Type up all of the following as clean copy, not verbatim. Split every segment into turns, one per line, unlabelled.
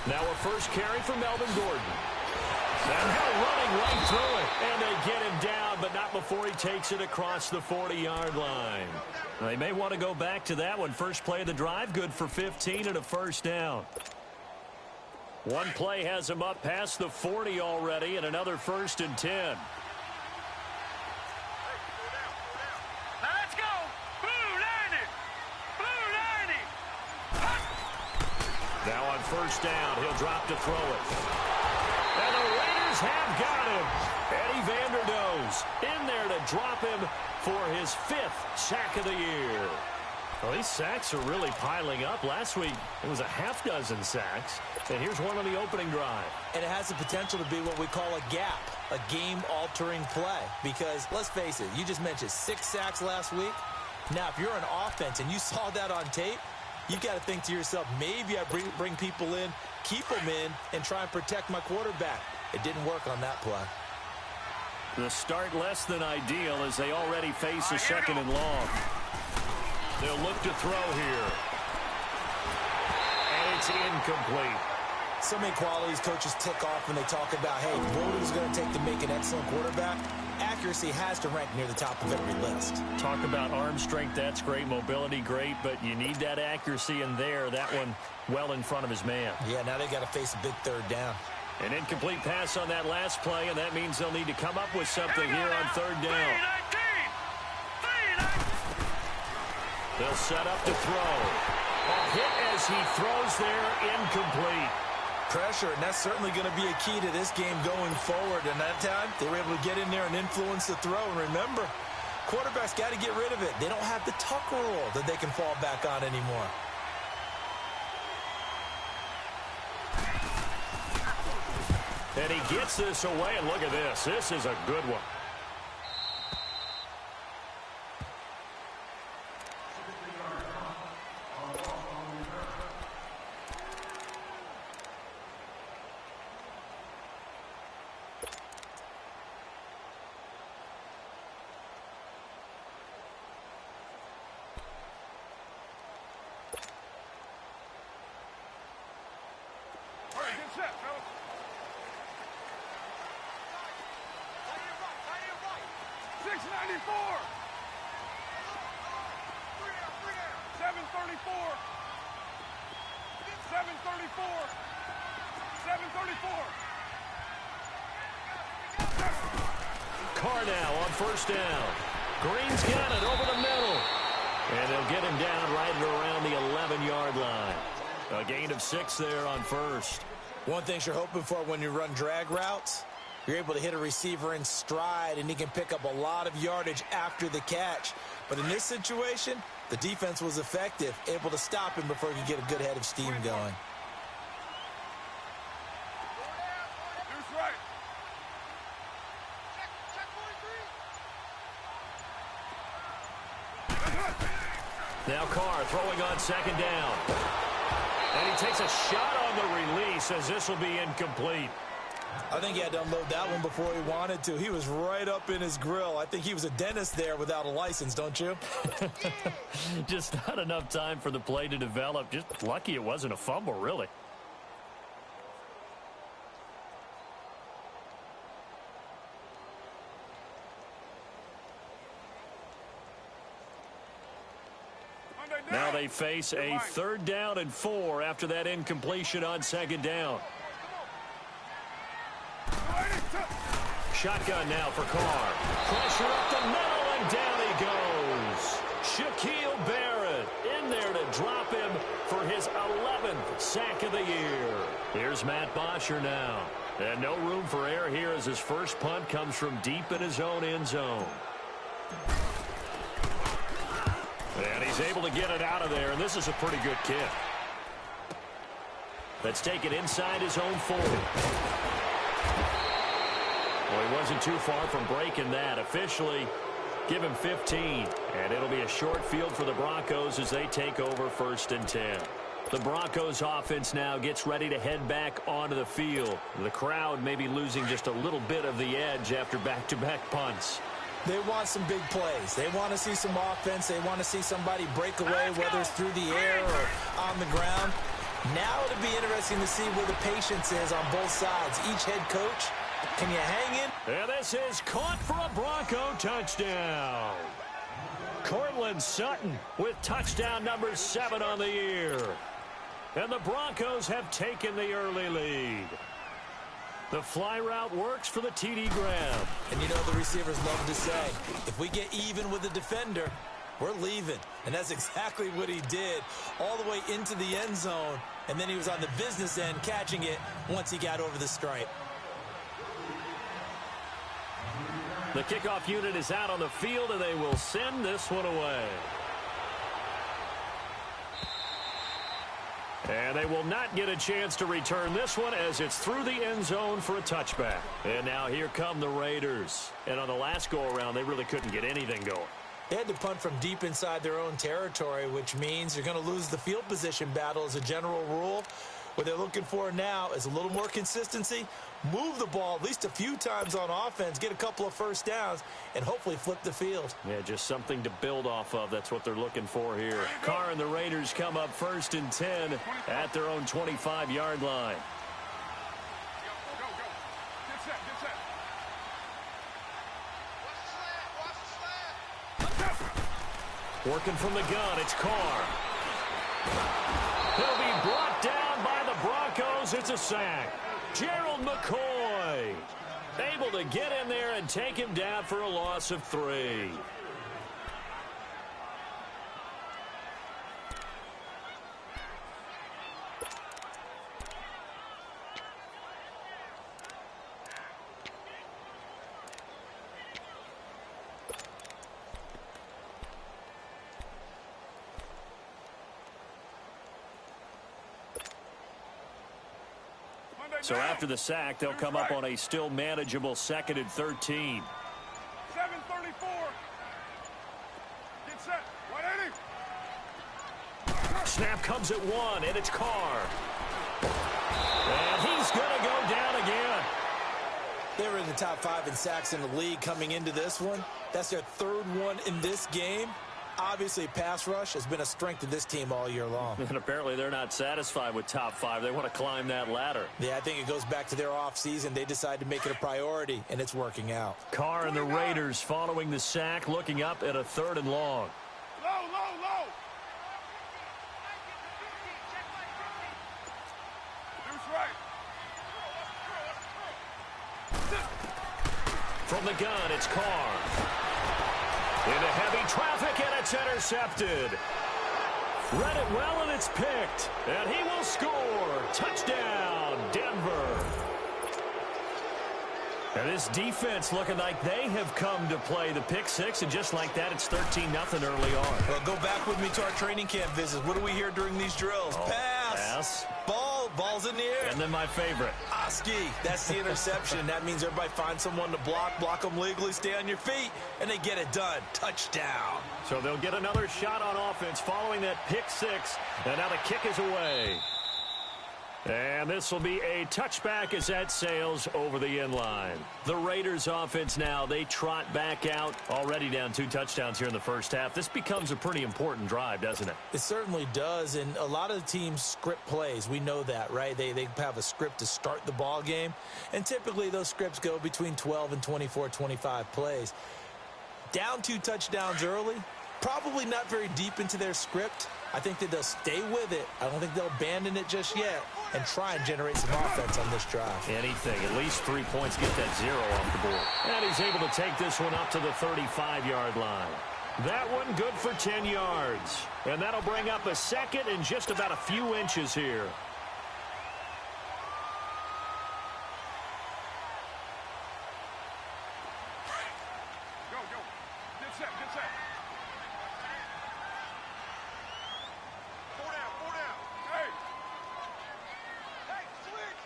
Now a first carry for Melvin Gordon. And they're running right through it. And they get him down, but not before he takes it across the 40-yard line. They may want to go back to that one. First play of the drive, good for 15 and a first down. One play has him up past the 40 already, and another 1st and 10. Now on first down, he'll drop to throw it. And the Raiders have got him. Eddie Vanderdoes in there to drop him for his 5th sack of the year. Well, these sacks are really piling up. Last week, it was a half dozen sacks. And here's one on the opening drive.
And it has the potential to be what we call a gap, a game-altering play. Because, let's face it, you just mentioned 6 sacks last week. Now, if you're an offense and you saw that on tape, you got to think to yourself, maybe I bring people in, keep them in, and try and protect my quarterback. It didn't work on that play.
The start less than ideal as they already face a 2nd and long. They'll look to throw here. And it's incomplete.
So many qualities coaches tick off when they talk about, hey, what is it going to take to make an excellent quarterback? Accuracy has to rank near the top of every list.
Talk about arm strength, that's great. Mobility, great. But you need that accuracy in there. That one well in front of his man.
Yeah, now they got to face a big 3rd down.
An incomplete pass on that last play, and that means they'll need to come up with something here on 3rd down. They'll set up to throw. A hit as he throws there, incomplete.
Pressure, and that's certainly going to be a key to this game going forward. And that time, they were able to get in there and influence the throw. And remember, quarterbacks got to get rid of it. They don't have the tuck rule that they can fall back on anymore.
And he gets this away, and look at this. This is a good one. Carr now on first down. Green's got it over the middle. And they'll get him down right at around the 11-yard line. A gain of 6 there on first.
One thing you're hoping for when you run drag routes, you're able to hit a receiver in stride, and he can pick up a lot of yardage after the catch. But in this situation, the defense was effective, able to stop him before he could get a good head of steam going.
Now Carr throwing on 2nd down. And he takes a shot on the release as this will be incomplete.
I think he had to unload that one before he wanted to. He was right up in his grill. I think he was a dentist there without a license, don't you?
Just not enough time for the play to develop. Just lucky it wasn't a fumble, really. Now they face a 3rd down and 4 after that incompletion on 2nd down. Shotgun now for Carr. Pressure up the middle, and down he goes. Shaquille Barrett in there to drop him for his 11th sack of the year. Here's Matt Bosher now. And no room for error here as his first punt comes from deep in his own end zone. And he's able to get it out of there, and this is a pretty good kick. That's taken inside his own 40. Well, he wasn't too far from breaking that. Officially, give him 15. And it'll be a short field for the Broncos as they take over 1st and 10. The Broncos offense now gets ready to head back onto the field. The crowd may be losing just a little bit of the edge after back-to-back punts.
They want some big plays. They want to see some offense. They want to see somebody break away, whether it's through the air or on the ground. Now it'll be interesting to see where the patience is on both sides. Each head coach, can you hang in?
And this is caught for a Bronco touchdown. Cortland Sutton with touchdown number 7 on the year. And the Broncos have taken the early lead. The fly route works for the TD grab.
And you know the receivers love to say, if we get even with the defender, we're leaving. And that's exactly what he did, all the way into the end zone. And then he was on the business end catching it once he got over the stripe.
The kickoff unit is out on the field, and they will send this one away. And they will not get a chance to return this one as it's through the end zone for a touchback. And now here come the Raiders. And on the last go-around, they really couldn't get anything going.
They had to punt from deep inside their own territory, which means you're going to lose the field position battle as a general rule. What they're looking for now is a little more consistency, move the ball at least a few times on offense, get a couple of first downs, and hopefully flip the field.
Yeah, just something to build off of. That's what they're looking for here. Carr and the Raiders come up 1st and 10 at their own 25-yard line. Working from the gun, it's Carr. He'll be brought down by the Broncos. It's a sack. Gerald McCoy able to get in there and take him down for a loss of 3. So after the sack, they'll come up on a still manageable 2nd and 13.
7:34. Get set. 180.
Snap comes at 1, and it's Carr. And he's going to go down again.
They were in the top 5 in sacks in the league coming into this one. That's their 3rd one in this game. Obviously, pass rush has been a strength of this team all year long.
And apparently they're not satisfied with top 5. They want to climb that ladder.
Yeah, I think it goes back to their offseason. They decided to make it a priority, and it's working out.
Carr and the Raiders following the sack, looking up at a 3rd and long.
Low, low, low. Deuce right.
From the gun, it's Carr. Into heavy traffic, and it's intercepted. Read it well, and it's picked. And he will score. Touchdown, Denver. And this defense looking like they have come to play the pick 6, and just like that, it's 13-0 early on.
Well, go back with me to our training camp visits. What do we hear during these drills? Pass. Ball's in the air.
And then my favorite.
Oski, that's the interception. That means everybody finds someone to block them legally, stay on your feet, and they get it done. Touchdown.
So they'll get another shot on offense following that pick 6, and now the kick is away. And this will be a touchback as that sails over the end line. The Raiders offense now, they trot back out, already down 2 touchdowns here in the first half. This becomes a pretty important drive, doesn't it?
It certainly does, and a lot of the teams script plays. We know that, right? They have a script to start the ball game, and typically those scripts go between 12 and 24, 25 plays. Down 2 touchdowns early, probably not very deep into their script. I think that they'll stay with it. I don't think they'll abandon it just yet and try and generate some offense on this drive.
Anything. At least 3 points, get that 0 off the board. And he's able to take this one up to the 35-yard line. That one good for 10 yards. And that'll bring up a 2nd and just about a few inches here.
Go. Get set. Four down. Hey, switch.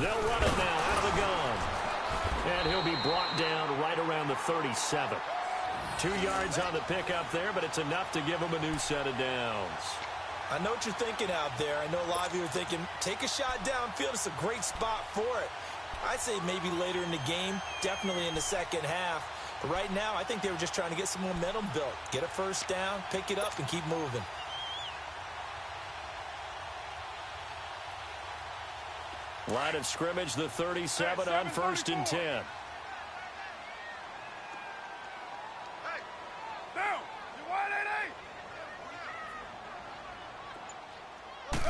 They'll run it now out of the gun. And he'll be brought down right around the 37. 2 yards on the pickup there, but it's enough to give him a new set of downs.
I know what you're thinking out there. I know a lot of you are thinking, take a shot downfield. It's a great spot for it. I'd say maybe later in the game, definitely in the second half. But right now, I think they were just trying to get some momentum built. Get a first down, pick it up, and keep moving.
Line of scrimmage, the 37 on 1st and 10.
Hey, down. You wide, 8-8.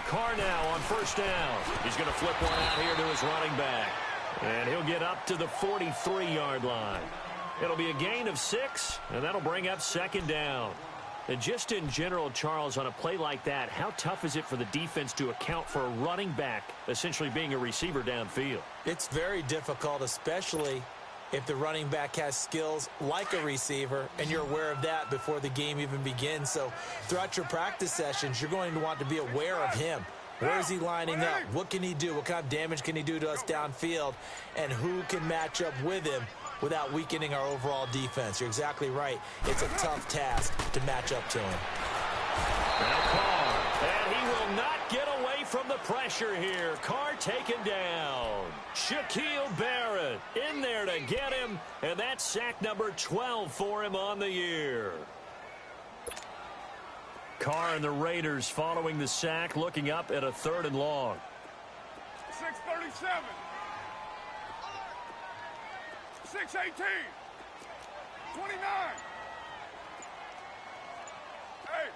Carr now on 1st down. He's going to flip one out here to his running back. And he'll get up to the 43-yard line. It'll be a gain of 6, and that'll bring up 2nd down. And just in general, Charles, on a play like that, how tough is it for the defense to account for a running back essentially being a receiver downfield?
It's very difficult, especially if the running back has skills like a receiver, and you're aware of that before the game even begins. So throughout your practice sessions, you're going to want to be aware of him. Where is he lining up? What can he do? What kind of damage can he do to us downfield? And who can match up with him without weakening our overall defense? You're exactly right. It's a tough task to match up to him.
Now Carr, and he will not get away from the pressure here. Carr taken down. Shaquille Barrett in there to get him, and that's sack number 12 for him on the year. Carr and the Raiders following the sack, looking up at a 3rd and long.
6:37. 6:18. 29. Hey.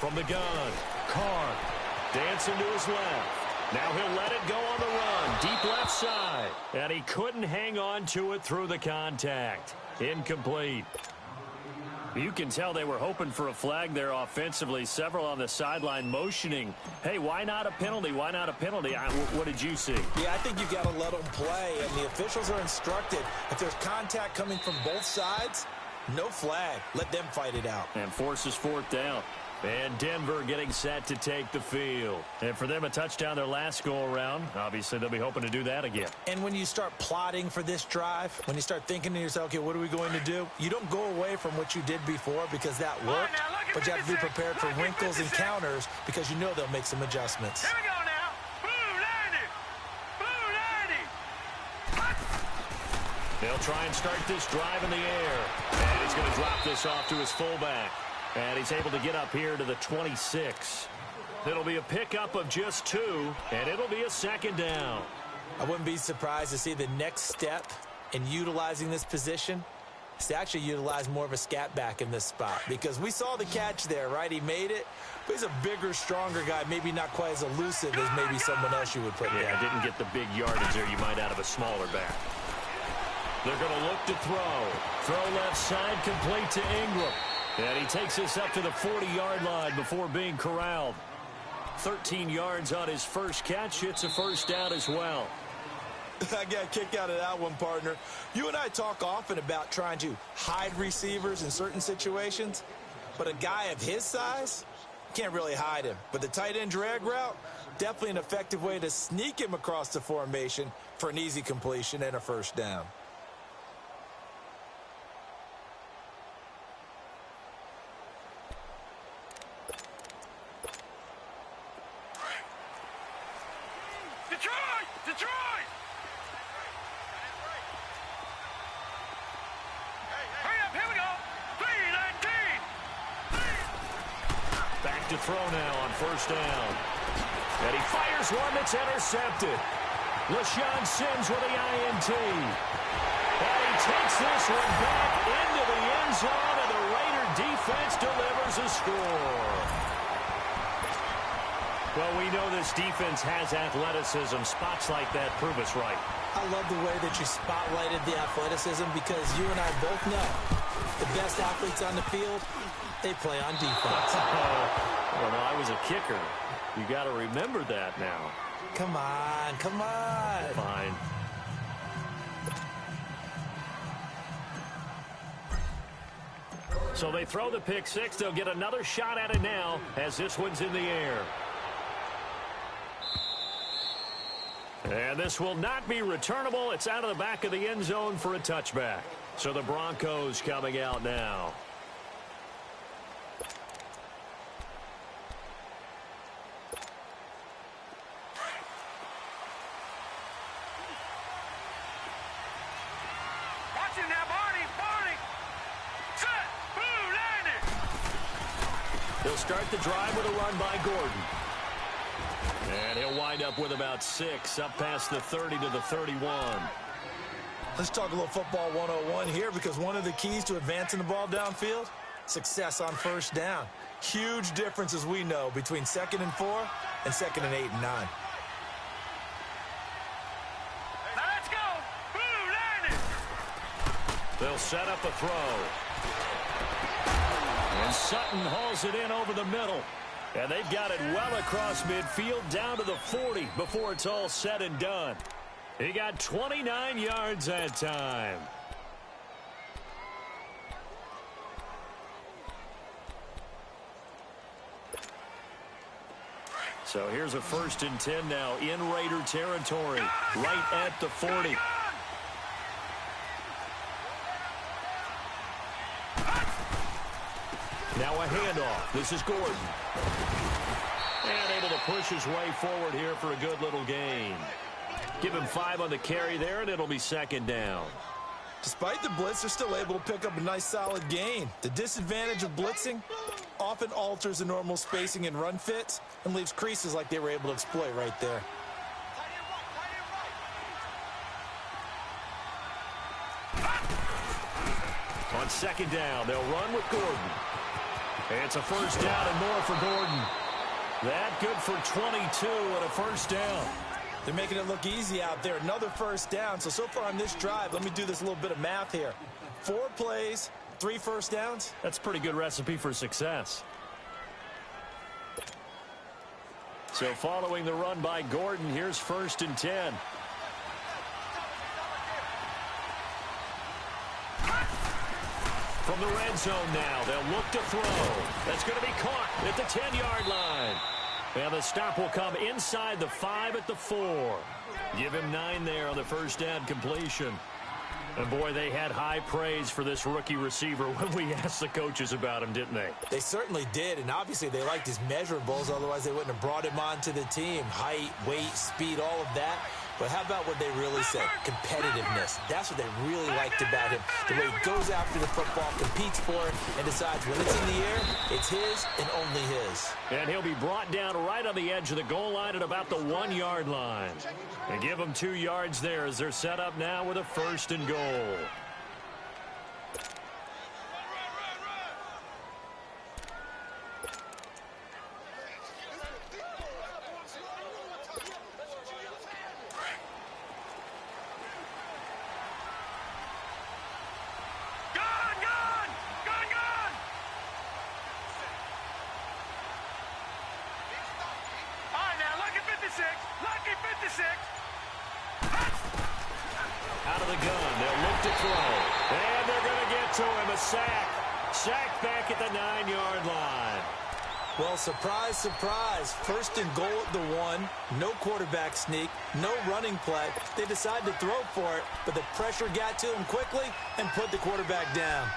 From the gun, Carr dancing to his left. Now he'll let it go on the run, deep left side. And he couldn't hang on to it through the contact. Incomplete. You can tell they were hoping for a flag there offensively. Several on the sideline motioning. Hey, why not a penalty? Why not a penalty? What did you see?
Yeah, I think you've got to let them play, and the officials are instructed. If there's contact coming from both sides, no flag. Let them fight it out.
And forces 4th down. And Denver getting set to take the field. And for them, a touchdown their last go-around. Obviously, they'll be hoping to do that again.
And when you start plotting for this drive, when you start thinking to yourself, okay, what are we going to do? You don't go away from what you did before because that worked, but you have to be prepared for wrinkles and counters because you know they'll make some adjustments.
Here we go now. Blue 90. Blue 90.
They'll try and start this drive in the air. And he's going to drop this off to his fullback. And he's able to get up here to the 26. It'll be a pickup of just 2, and it'll be a 2nd down.
I wouldn't be surprised to see the next step in utilizing this position is to actually utilize more of a scat back in this spot because we saw the catch there, right? He made it, but he's a bigger, stronger guy, maybe not quite as elusive as maybe someone else you would put there.
Yeah, didn't get the big yardage there you might out of a smaller back. They're going to look to throw. Throw left side, complete to Ingram. And he takes this up to the 40-yard line before being corralled. 13 yards on his first catch. It's a 1st down as well.
I got a kick out of that one, partner. You and I talk often about trying to hide receivers in certain situations, but a guy of his size, can't really hide him. But the tight end drag route, definitely an effective way to sneak him across the formation for an easy completion and a 1st down.
Detroit! Hurry up, here we go. 3:19.
Back to throw now on 1st down. And he fires one that's intercepted. LaShawn Sims with the INT. And he takes this one back into the end zone, and the Raider defense delivers a score. Well, we know this defense has athleticism. Spots like that prove us right.
I love the way that you spotlighted the athleticism because you and I both know the best athletes on the field, they play on defense.
Well, no, I was a kicker. You got to remember that now.
Come on, come on.
Fine. So they throw the pick 6. They'll get another shot at it now as this one's in the air. And this will not be returnable. It's out of the back of the end zone for a touchback. So the Broncos coming out now.
Watch it now, Barney. Set. Blue 90.
He'll start the drive with a run by Gordon. And he'll wind up with about 6, up past the 30 to the 31.
Let's talk a little football 101 here, because one of the keys to advancing the ball downfield, success on first down. Huge difference, as we know, between 2nd and 4 and 2nd and 8 and 9.
Let's go. Boo, line it.
They'll set up a throw. And Sutton hauls it in over the middle. And they've got it well across midfield down to the 40 before it's all said and done. He got 29 yards that time. So here's a 1st and 10 now in Raider territory, right at the 40. Now a handoff. This is Gordon. And able to push his way forward here for a good little gain. Give him 5 on the carry there, and it'll be 2nd down.
Despite the blitz, they're still able to pick up a nice solid gain. The disadvantage of blitzing often alters the normal spacing and run fits and leaves creases like they were able to exploit right there.
On 2nd down, they'll run with Gordon. And it's a 1st down and more for Gordon. That good for 22 and a 1st down.
They're making it look easy out there. Another 1st down. So far on this drive, let me do this little bit of math here. 4 plays, 3 1st downs.
That's a pretty good recipe for success. So following the run by Gordon, here's 1st and 10. From the red zone now, they'll look to throw. That's going to be caught at the 10-yard line. And the stop will come inside the 5 at the 4. Give him 9 there on the 1st down completion. And, boy, they had high praise for this rookie receiver when we asked the coaches about him, didn't they?
They certainly did, and obviously they liked his measurables. Otherwise, they wouldn't have brought him onto the team. Height, weight, speed, all of that. But how about what they really said? Competitiveness. That's what they really liked about him. The way he goes after the football, competes for it, and decides when it's in the air, it's his and only his.
And he'll be brought down right on the edge of the goal line at about the 1-yard line. And give them 2 yards there as they're set up now with a 1st and goal.
Lucky 56.
Out of the gun. They'll look to throw. And they're going to get to him. A sack. Sack back at the 9-yard line.
Well, surprise, surprise. 1st and goal at the 1. No quarterback sneak. No running play. They decided to throw for it, but the pressure got to him quickly and put the quarterback down.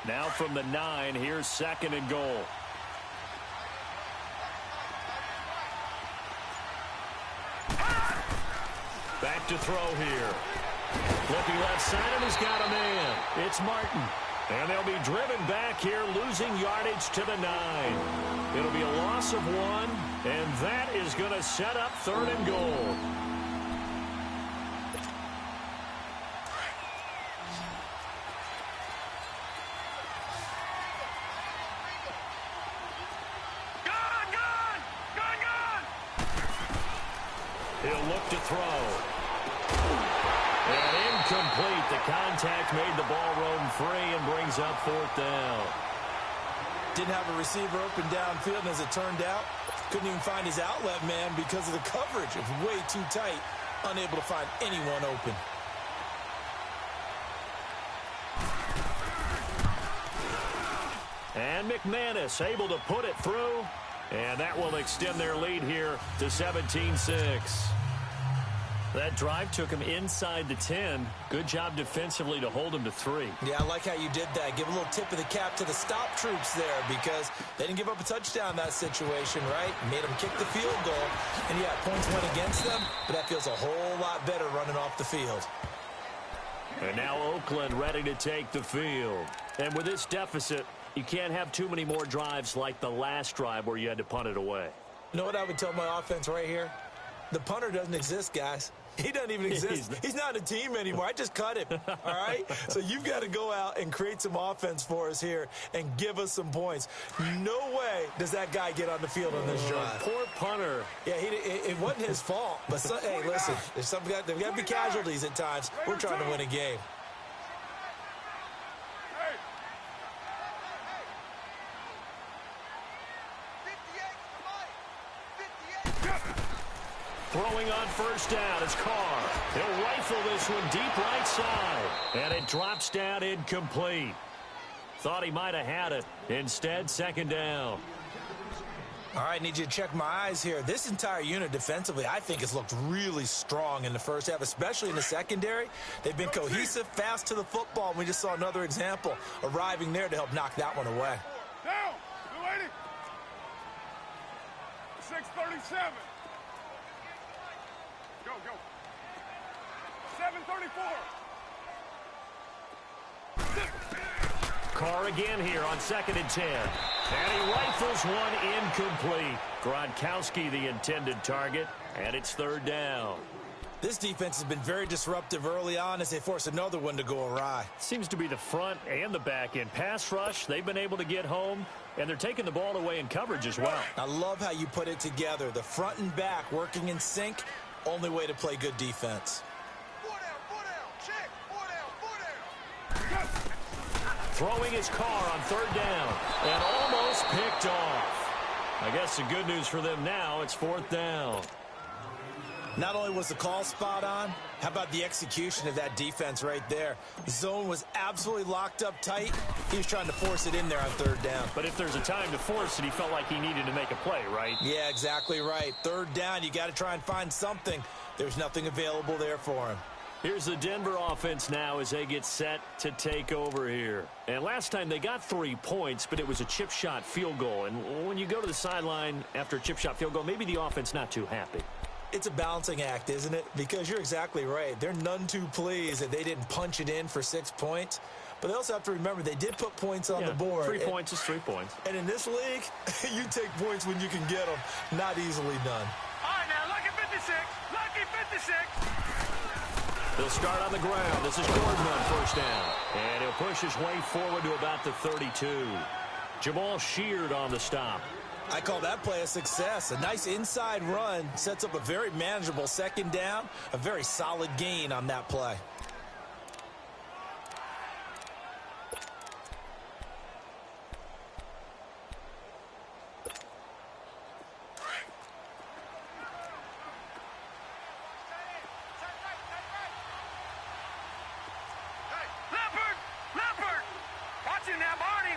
Now from the 9, here's 2nd and goal. Back to throw here. Looking left side, and he's got a man. It's Martin. And they'll be driven back here, losing yardage to the 9. It'll be a loss of 1, and that is going to set up 3rd and goal. He'll look to throw. And incomplete. The contact made the ball roam free and brings up 4th down.
Didn't have a receiver open downfield, and as it turned out, couldn't even find his outlet man because of the coverage. It was way too tight, unable to find anyone open.
And McManus able to put it through. And that will extend their lead here to 17-6. That drive took him inside the 10. Good job defensively to hold him to 3.
Yeah, I like how you did that. Give a little tip of the cap to the stop troops there because they didn't give up a touchdown in that situation, right? Made them kick the field goal. And, yeah, points went against them, but that feels a whole lot better running off the field.
And now Oakland ready to take the field. And with this deficit, you can't have too many more drives like the last drive where you had to punt it away.
You know what I would tell my offense right here? The punter doesn't exist, guys. He doesn't even exist. He's not a team anymore. I just cut him, all right? So you've got to go out and create some offense for us here and give us some points. No way does that guy get on the field on this drive.
Poor punter.
Yeah, it wasn't his fault. But, hey, listen, there's there've got to be casualties at times. We're trying to win a game.
Throwing on first down is Carr. He'll rifle this one deep right side. And it drops down incomplete. Thought he might have had it. Instead, second down.
All right, need you to check my eyes here. This entire unit defensively, I think, has looked really strong in the first half, especially in the secondary. They've been cohesive, fast to the football. And we just saw another example arriving there to help knock that one away.
Down. 280. 637. Go, go. 734.
Carr again here on 2nd and 10. And he rifles one incomplete. Gronkowski the intended target, and it's third down.
This defense has been very disruptive early on as they force another one to go awry.
Seems to be the front and the back end. Pass rush, they've been able to get home, and they're taking the ball away in coverage as well.
I love how you put it together. The front and back working in sync. Only way to play good defense.
Check. 4 down.
Throwing his Carr on third down and almost picked off. I guess the good news for them now, it's fourth down.
Not only was the call spot on, how about the execution of that defense right there? The zone was absolutely locked up tight. He was trying to force it in there on third down.
But if there's a time to force it, he felt like he needed to make a play, right?
Yeah, exactly right. Third down, you got to try and find something. There's nothing available there for him.
Here's the Denver offense now as they get set to take over here. And last time they got 3 points, but it was a chip shot field goal. And when you go to the sideline after a chip shot field goal, maybe the offense not too happy.
It's a balancing act, isn't it? Because you're exactly right. They're none too pleased that they didn't punch it in for 6 points. But they also have to remember they did put points on the board.
3 points is 3 points.
And in this league, you take points when you can get them. Not easily done.
All right, now, lucky 56. Lucky 56.
They'll start on the ground. This is Gordon on first down. And he'll push his way forward to about the 32. Jamal Sheard on the stop.
I call that play a success. A nice inside run sets up a very manageable second down. A very solid gain on that play.
Leopard. Watch him now, Barney.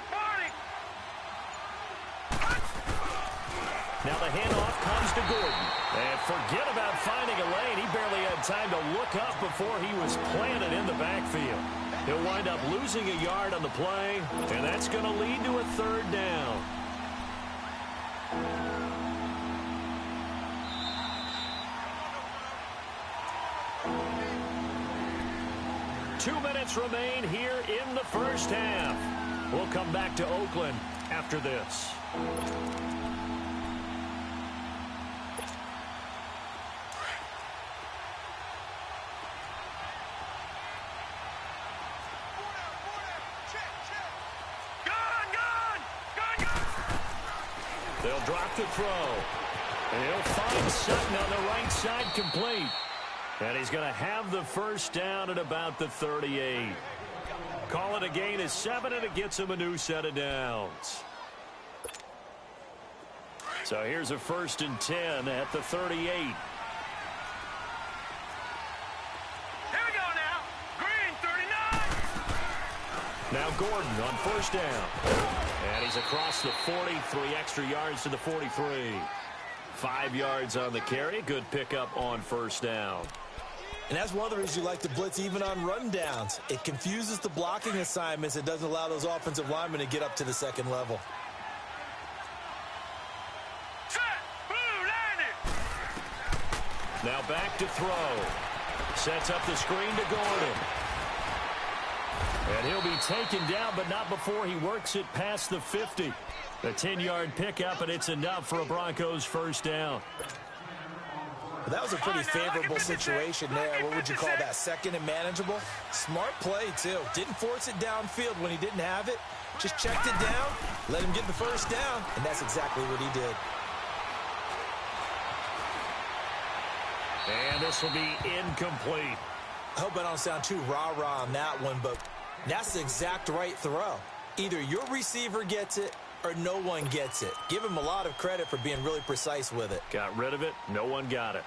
Now the handoff comes to Gordon. And forget about finding a lane. He barely had time to look up before he was planted in the backfield. He'll wind up losing a yard on the play, and that's going to lead to a third down. Two minutes remain here in the first half. We'll come back to Oakland after this. They'll drop the throw. And he'll find Sutton on the right side complete. And he's going to have the first down at about the 38. Call it a gain of 7, and it gets him a new set of downs. So here's a 1st and 10 at the 38.
Here we go now. Green, 39.
Now Gordon on first down. And he's across the 40, 3 extra yards to the 43. 5 yards on the carry. Good pickup on first down.
And that's one of the reasons you like to blitz even on rundowns. It confuses the blocking assignments. It doesn't allow those offensive linemen to get up to the second level.
Set. Blue, landed.
Now back to throw. Sets up the screen to Gordon. And he'll be taken down, but not before he works it past the 50. A 10-yard pickup, and it's enough for a Broncos first down.
Well, that was a pretty favorable situation there. What would you call that? Second and manageable? Smart play, too. Didn't force it downfield when he didn't have it. Just checked it down, let him get the first down, and that's exactly what he did.
And this will be incomplete.
I hope I don't sound too rah-rah on that one, but that's the exact right throw. Either your receiver gets it or no one gets it. Give him a lot of credit for being really precise with it.
Got rid of it. No one got it.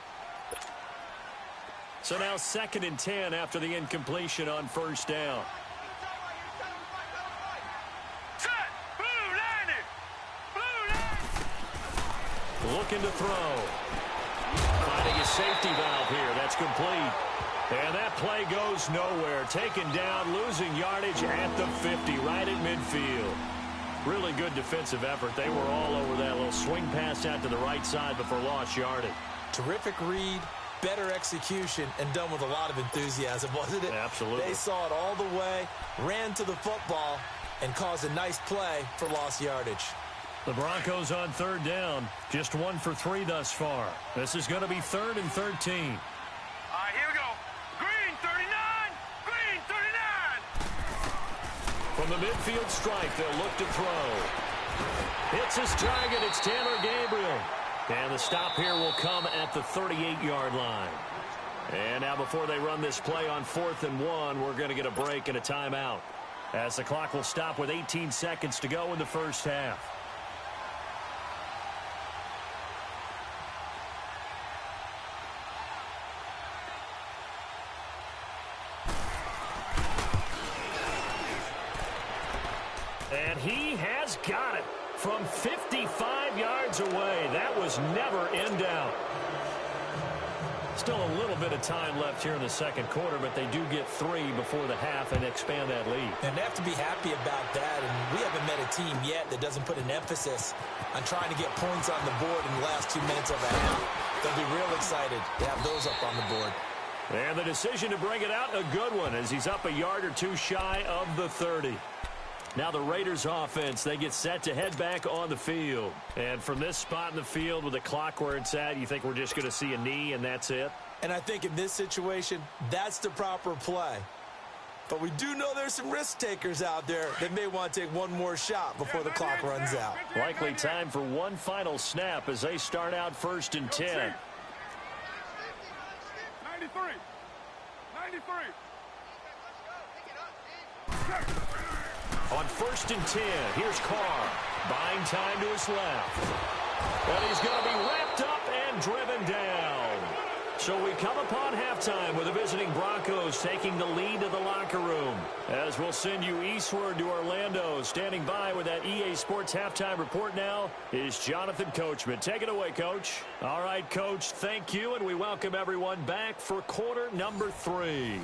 So now 2nd and 10 after the incompletion on first down.
Set. Blue, landed. Blue, landed.
Looking to throw. Finding a safety valve here. That's complete. And that play goes nowhere. Taken down, losing yardage at the 50, right at midfield. Really good defensive effort. They were all over that little swing pass out to the right side before lost yardage.
Terrific read, better execution, and done with a lot of enthusiasm, wasn't it?
Absolutely.
They saw it all the way, ran to the football, and caused a nice play for lost yardage.
The Broncos on 3rd down. Just 1 for 3 thus far. This is going to be 3rd and 13.
All right, here we go. Green, 39. Green, 39.
From the midfield stripe, they'll look to throw. Hits his target. It's Taylor Gabriel. And the stop here will come at the 38-yard line. And now before they run this play on 4th and 1, we're going to get a break and a timeout, as the clock will stop with 18 seconds to go in the first half. And he has got it from 55 yards away. That was never in doubt. Still a little bit of time left here in the second quarter, but they do get 3 before the half and expand that lead.
And they have to be happy about that, and we haven't met a team yet that doesn't put an emphasis on trying to get points on the board in the last 2 minutes of a half. They'll be real excited to have those up on the board.
And the decision to bring it out, a good one, as he's up a yard or 2 shy of the 30. Now the Raiders offense, they get set to head back on the field. And from this spot in the field with the clock where it's at, you think we're just going to see a knee and that's it?
And I think in this situation, that's the proper play. But we do know there's some risk takers out there that may want to take one more shot before the clock runs out.
Likely time for one final snap as they start out 1st and 10.
93. 93.
On 1st and 10, here's Carr, buying time to his left. And he's going to be wrapped up and driven down. So we come upon halftime with the visiting Broncos taking the lead to the locker room. As we'll send you eastward to Orlando. Standing by with that EA Sports halftime report now is Jonathan Coachman. Take it away, Coach. All right, Coach, thank you, and we welcome everyone back for quarter number 3.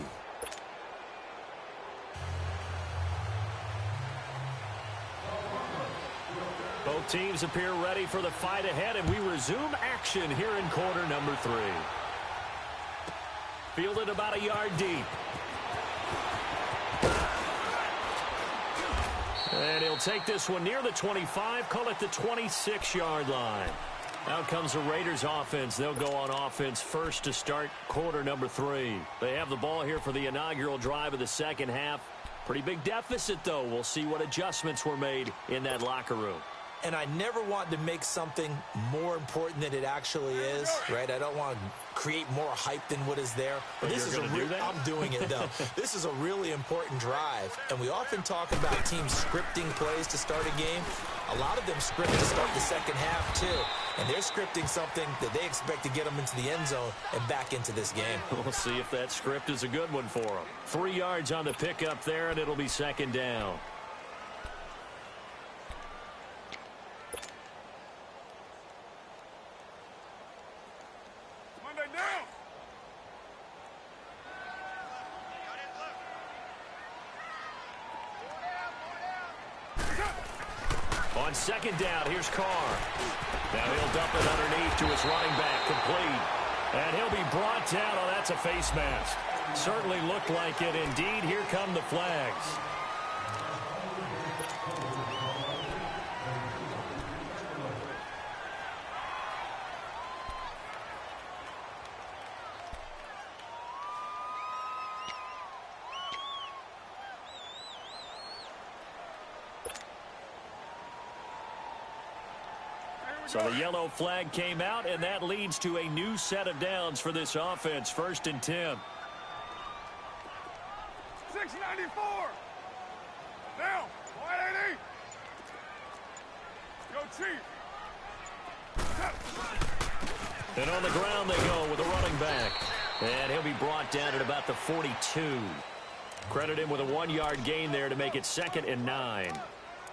Both teams appear ready for the fight ahead, and we resume action here in quarter number 3. Fielded about a yard deep. And he'll take this one near the 25, call it the 26-yard line. Out comes the Raiders offense. They'll go on offense first to start quarter number 3. They have the ball here for the inaugural drive of the second half. Pretty big deficit, though. We'll see what adjustments were made in that locker room.
And I never want to make something more important than it actually is, right? I don't want to create more hype than what is there. But this is I'm doing it, though. This is a really important drive. And we often talk about teams scripting plays to start a game. A lot of them script to start the second half, too. And they're scripting something that they expect to get them into the end zone and back into this game.
We'll see if that script is a good one for them. 3 yards on the pickup there, and it'll be second down. On second down, here's Carr. Now he'll dump it underneath to his running back, complete. And he'll be brought down. Oh, that's a face mask. Certainly looked like it. Indeed, here come the flags. So the yellow flag came out, and that leads to a new set of downs for this offense. 1st and 10.
694. Now, 180. Go, Chief.
And on the ground they go with a running back. And he'll be brought down at about the 42. Credit him with a 1-yard gain there to make it 2nd and 9.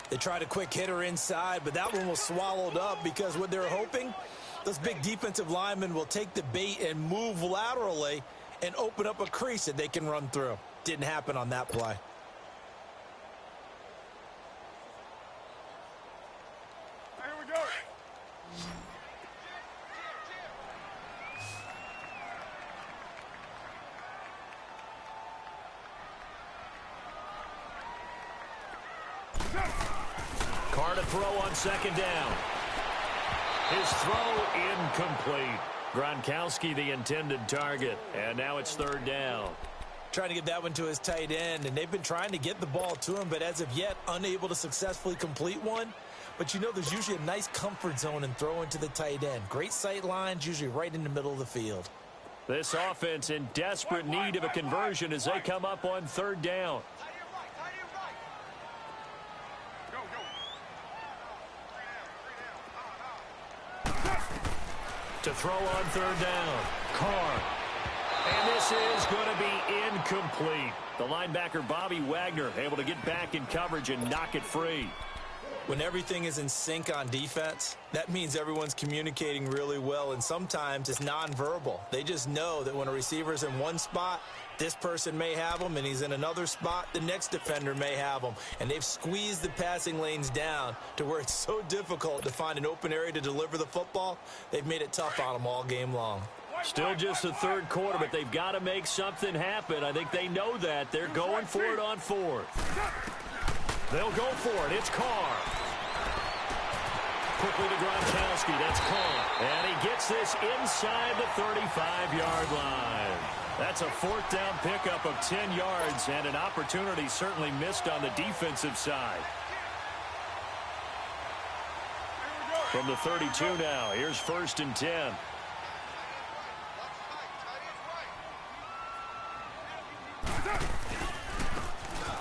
They tried a quick hitter inside, but that one was swallowed up because what they're hoping, those big defensive linemen will take the bait and move laterally and open up a crease that they can run through. Didn't happen on that play.
Here we go.
Carr to throw on 2nd down. His throw incomplete. Gronkowski the intended target. And now it's 3rd down.
Trying to get that one to his tight end, and they've been trying to get the ball to him, but as of yet, unable to successfully complete one. But you know there's usually a nice comfort zone in throwing to the tight end. Great sight lines, usually right in the middle of the field.
This offense in desperate need of a conversion as they come up on 3rd down. To throw on 3rd down. Carr. And this is going to be incomplete. The linebacker, Bobby Wagner, able to get back in coverage and knock it free.
When everything is in sync on defense, that means everyone's communicating really well, and sometimes it's nonverbal. They just know that when a receiver's in one spot, this person may have him, and he's in another spot, the next defender may have him. And they've squeezed the passing lanes down to where it's so difficult to find an open area to deliver the football. They've made it tough on them all game long.
Still just the 3rd quarter, but they've got to make something happen. I think they know that. They're going for it on 4th. They'll go for it. It's Carr. Quickly to Gronkowski. That's Carr. And he gets this inside the 35-yard line. That's a 4th down pickup of 10 yards and an opportunity certainly missed on the defensive side. From the 32 now, here's 1st and 10.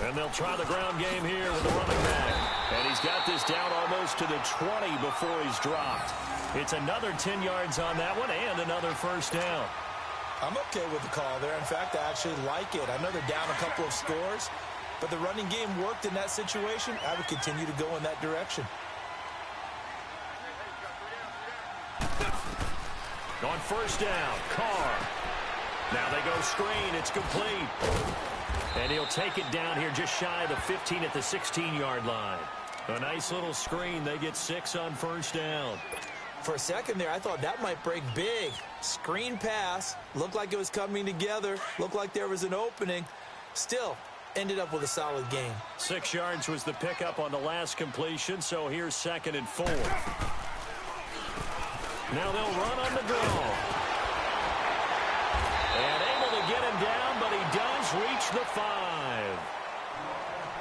And they'll try the ground game here with the running back. And he's got this down almost to the 20 before he's dropped. It's another 10 yards on that one and another 1st down.
I'm okay with the call there. In fact, I actually like it. I know they're down a couple of scores, but the running game worked in that situation. I would continue to go in that direction.
On 1st down, Carr. Now they go screen. It's complete. And he'll take it down here just shy of the 15 at the 16-yard line. A nice little screen. They get 6 on 1st down.
For a second there, I thought that might break big. Screen pass. Looked like it was coming together. Looked like there was an opening. Still, ended up with a solid gain.
6 yards was the pickup on the last completion, so here's 2nd and 4. Now they'll run on the draw. And able to get him down, but he does reach the 5.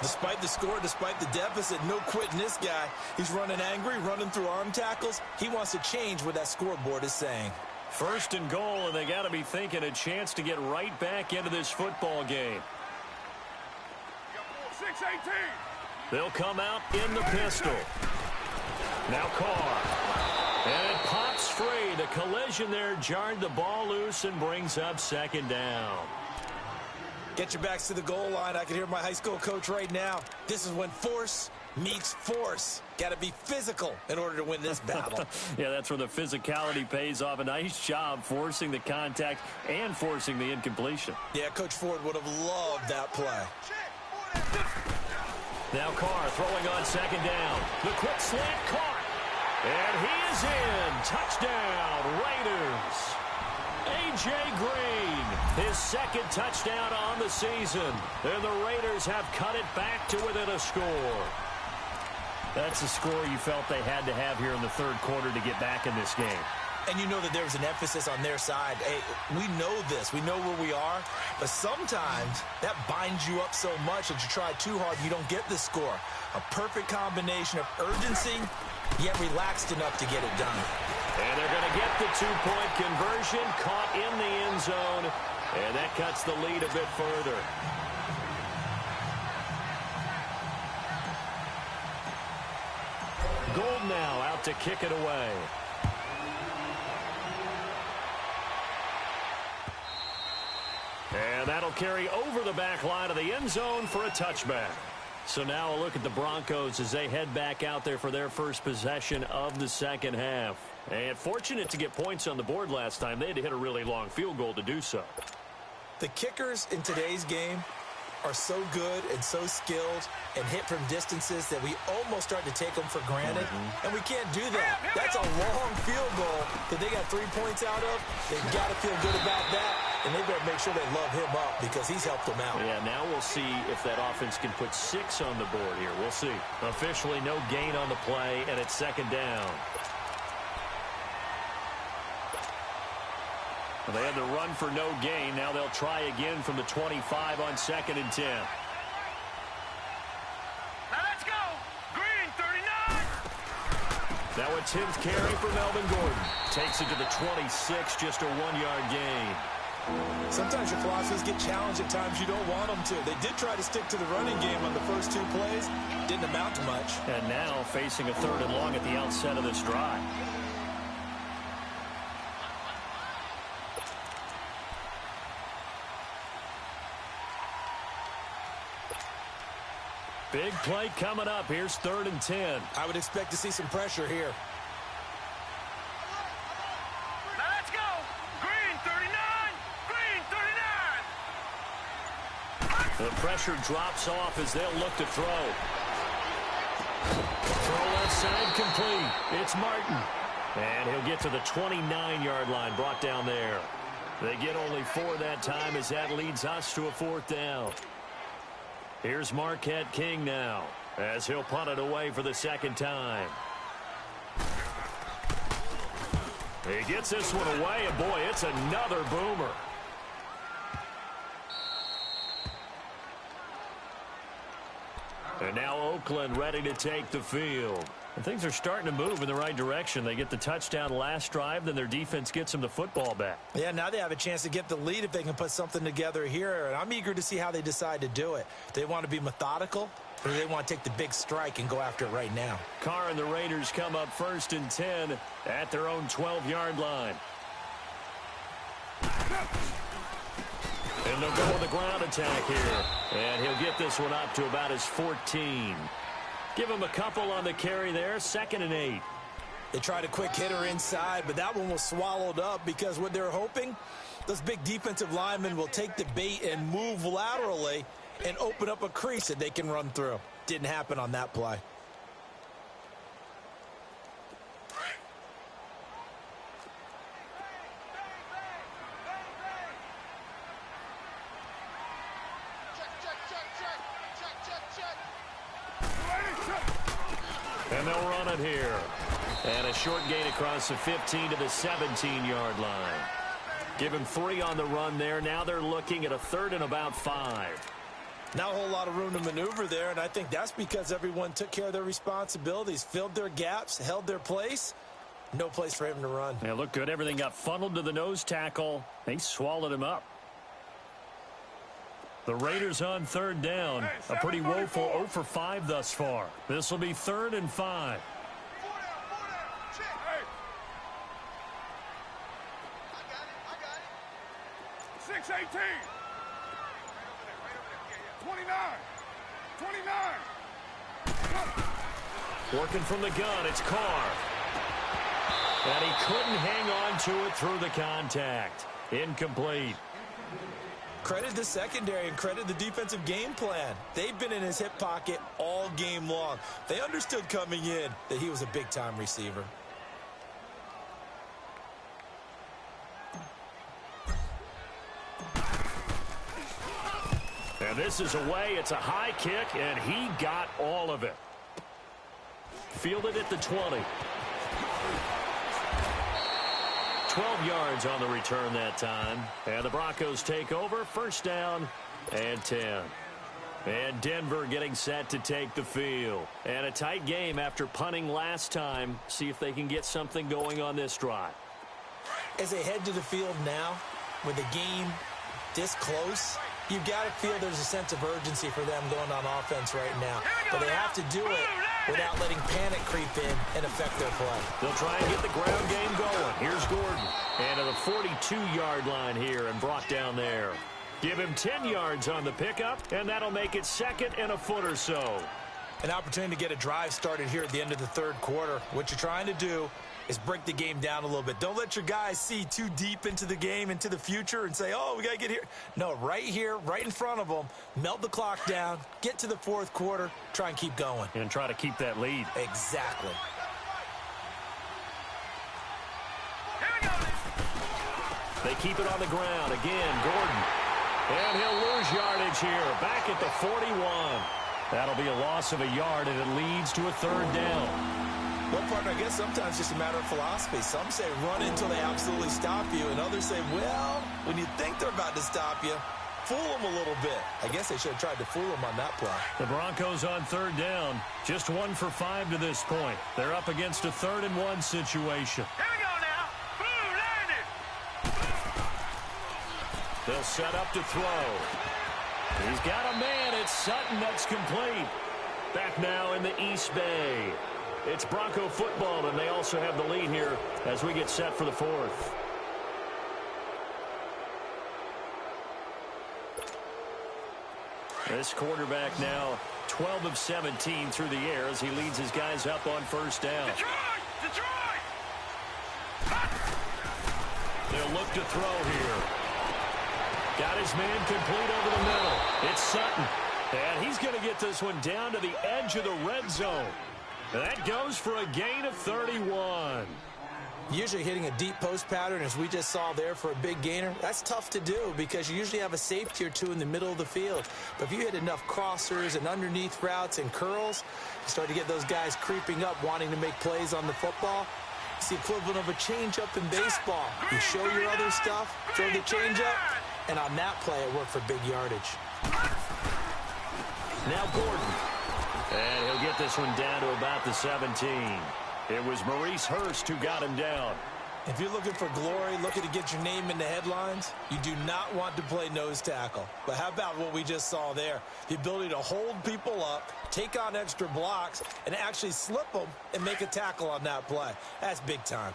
Despite the score, despite the deficit, no quitting this guy. He's running angry, running through arm tackles. He wants to change what that scoreboard is saying.
1st and goal, and they got to be thinking a chance to get right back into this football game.
6-18.
They'll come out in the pistol. Now Carr. And it pops free. The collision there jarred the ball loose and brings up 2nd down.
Get your backs to the goal line. I can hear my high school coach right now. This is when force meets force. Got to be physical in order to win this battle.
Yeah, that's where the physicality pays off. A nice job forcing the contact and forcing the incompletion.
Yeah, Coach Ford would have loved that play.
Now Carr throwing on second down. The quick slant caught. And he is in. Touchdown, Raiders. A.J. Green, his second touchdown on the season. And the Raiders have cut it back to within a score. That's a score you felt they had to have here in the third quarter to get back in this game.
And you know that there was an emphasis on their side. Hey, we know this. We know where we are. But sometimes that binds you up so much that you try too hard, you don't get the score. A perfect combination of urgency, yet relaxed enough to get it done.
And they're going to get the two-point conversion, caught in the end zone. And that cuts the lead a bit further. Gould now out to kick it away. And that'll carry over the back line of the end zone for a touchback. So now a look at the Broncos as they head back out there for their first possession of the second half. And fortunate to get points on the board last time. They had to hit a really long field goal to do so.
The kickers in today's game are so good and so skilled and hit from distances that we almost start to take them for granted. And we can't do that. That's a long field goal that they got 3 points out of. They've got to feel good about that, and they better make sure they love him up because he's helped them out.
Yeah, now we'll see if that offense can put 6 on the board here. We'll see. Officially no gain on the play, and it's second down. Well, they had the run for no gain. Now they'll try again from the 25 on 2nd and 10.
Now let's go. Green, 39.
Now a 10th carry for Melvin Gordon. Takes it to the 26, just a 1-yard gain.
Sometimes your philosophies get challenged at times you don't want them to. They did try to stick to the running game on the first 2 plays. Didn't amount to much.
And now facing a 3rd and long at the outset of this drive. Big play coming up. Here's 3rd and 10.
I would expect to see some pressure here.
Now let's go. Green, 39. Green, 39.
The pressure drops off as they'll look to throw. Throw left side complete. It's Martin. And he'll get to the 29-yard line, brought down there. They get only 4 that time as that leads us to a 4th down. Here's Marquette King now as he'll punt it away for the 2nd time. He gets this one away, and boy, it's another boomer. And now Oakland ready to take the field. And things are starting to move in the right direction. They get the touchdown last drive, then their defense gets them the football back.
Yeah, now they have a chance to get the lead if they can put something together here. And I'm eager to see how they decide to do it. Do they want to be methodical, or do they want to take the big strike and go after it right now?
Carr and the Raiders come up 1st and 10 at their own 12-yard line. And they'll go with the ground attack here. And he'll get this one up to about his 14. Give him a couple on the carry there. 2nd and 8.
They tried a quick hitter inside, but that one was swallowed up because what they're hoping, those big defensive linemen will take the bait and move laterally and open up a crease that they can run through. Didn't happen on that play.
And they'll run it here. And a short gain across the 15 to the 17-yard line. Give him 3 on the run there. Now they're looking at a 3rd and about 5.
Not a whole lot of room to maneuver there, and I think that's because everyone took care of their responsibilities, filled their gaps, held their place. No place for him to run.
Yeah, looked good. Everything got funneled to the nose tackle. They swallowed him up. The Raiders on 3rd down. A pretty woeful 0 for 5 thus far. This will be 3rd and 5.
6-18. 29.
Working from the gun, it's Carr. And he couldn't hang on to it through the contact. Incomplete.
Credit the secondary and credit the defensive game plan. They've been in his hip pocket all game long. They understood coming in that he was a big-time receiver.
And this is away. It's a high kick, and he got all of it. Fielded at the 20. 12 yards on the return that time. And the Broncos take over. First down and 10. And Denver getting set to take the field. And a tight game after punting last time. See if they can get something going on this drive.
As they head to the field now, with the game this close, you've got to feel there's a sense of urgency for them going on offense right now. But they have to do it without letting panic creep in and affect their play.
They'll try and get the ground game going. Here's Gordon. And to the 42-yard line here and brought down there. Give him 10 yards on the pickup, and that'll make it second and a foot or so.
An opportunity to get a drive started here at the end of the third quarter. What you're trying to do is break the game down a little bit. Don't let your guys see too deep into the game, into the future, and say, oh, we got to get here. No, right here, right in front of them, melt the clock down, get to the fourth quarter, try and keep going.
And try to keep that lead.
Exactly.
They keep it on the ground. Again, Gordon. And he'll lose yardage here. Back at the 41. That'll be a loss of a yard, and it leads to a third down.
Well, partner, I guess sometimes it's just a matter of philosophy. Some say run until they absolutely stop you, and others say, well, when you think they're about to stop you, fool them a little bit. I guess they should have tried to fool them on that play.
The Broncos on third down. Just 1 for 5 to this point. They're up against a 3rd and 1 situation.
Here we go now. Boom, landed.
They'll set up to throw. He's got a man. It's Sutton. That's complete. Back now in the East Bay. It's Bronco football, and they also have the lead here as we get set for the fourth. This quarterback now 12 of 17 through the air as he leads his guys up on first down.
Detroit!
They'll look to throw here. Got his man complete over the middle. It's Sutton. And he's going to get this one down to the edge of the red zone. That goes for a gain of 31.
Usually hitting a deep post pattern, as we just saw there for a big gainer, that's tough to do because you usually have a safety or two in the middle of the field. But if you hit enough crossers and underneath routes and curls, you start to get those guys creeping up, wanting to make plays on the football. It's the equivalent of a changeup in baseball. You show your other stuff, throw the changeup, and on that play, it worked for big yardage.
Now Gordon. And he'll get this one down to about the 17. It was Maurice Hurst who got him down.
If you're looking for glory, looking to get your name in the headlines, you do not want to play nose tackle. But how about what we just saw there? The ability to hold people up, take on extra blocks, and actually slip them and make a tackle on that play. That's big time.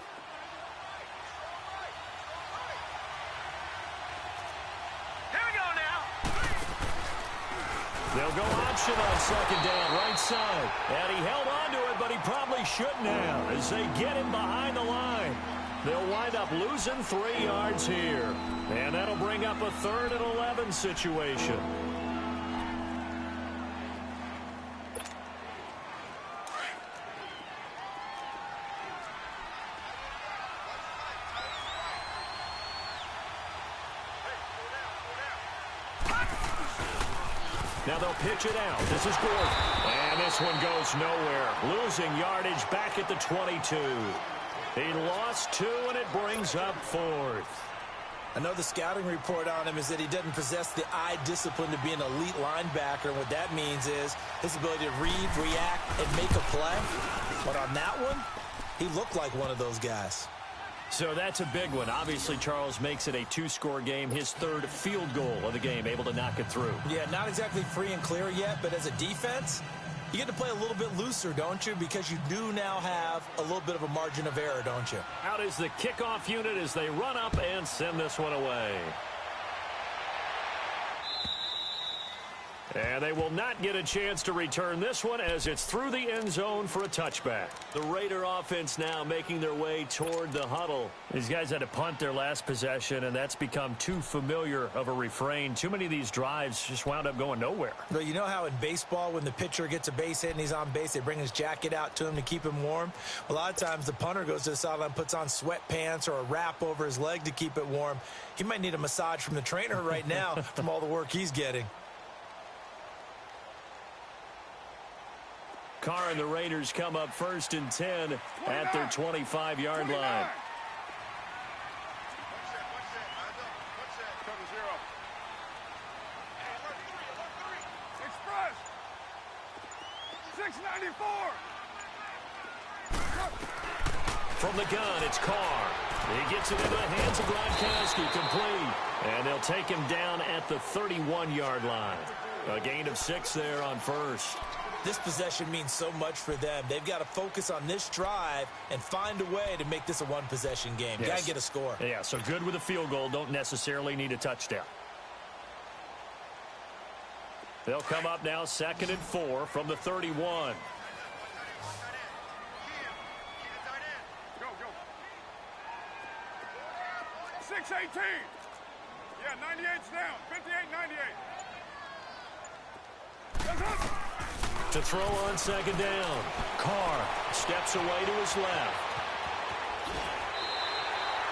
They'll go option on second down, right side. And he held on to it, but he probably shouldn't have as they get him behind the line. They'll wind up losing 3 yards here. And that'll bring up a 3rd and 11 situation. Now they'll pitch it out. This is Gordon. And this one goes nowhere. Losing yardage back at the 22. He lost 2, and it brings up 4th.
I know the scouting report on him is that he doesn't possess the eye discipline to be an elite linebacker. And what that means is his ability to read, react, and make a play. But on that one, he looked like one of those guys.
So that's a big one. Obviously, Charles makes it a 2-score game. His 3rd field goal of the game, able to knock it through.
Yeah, not exactly free and clear yet, but as a defense, you get to play a little bit looser, don't you? Because you do now have a little bit of a margin of error, don't you?
Out is the kickoff unit as they run up and send this one away. And they will not get a chance to return this one as it's through the end zone for a touchback. The Raider offense now making their way toward the huddle. These guys had to punt their last possession, and that's become too familiar of a refrain. Too many of these drives just wound up going nowhere.
Well, you know how in baseball when the pitcher gets a base hit and he's on base, they bring his jacket out to him to keep him warm? A lot of times the punter goes to the sideline, puts on sweatpants or a wrap over his leg to keep it warm. He might need a massage from the trainer right now from all the work he's getting.
Carr and the Raiders come up 1st and 10 at their 25-yard line.
Express. 694.
From the gun, it's Carr. He gets it into the hands of Gronkowski, complete. And they'll take him down at the 31-yard line. A gain of 6 there on first.
This possession means so much for them. They've got to focus on this drive and find a way to make this a one-possession game.
Yes.
Got to get a score.
Yeah, so good with a field goal. Don't necessarily need a touchdown. They'll come up now 2nd and 4 from the 31.
Go, go. 618. Yeah, 98's down. 58, 98.
To throw on 2nd down. Carr steps away to his left.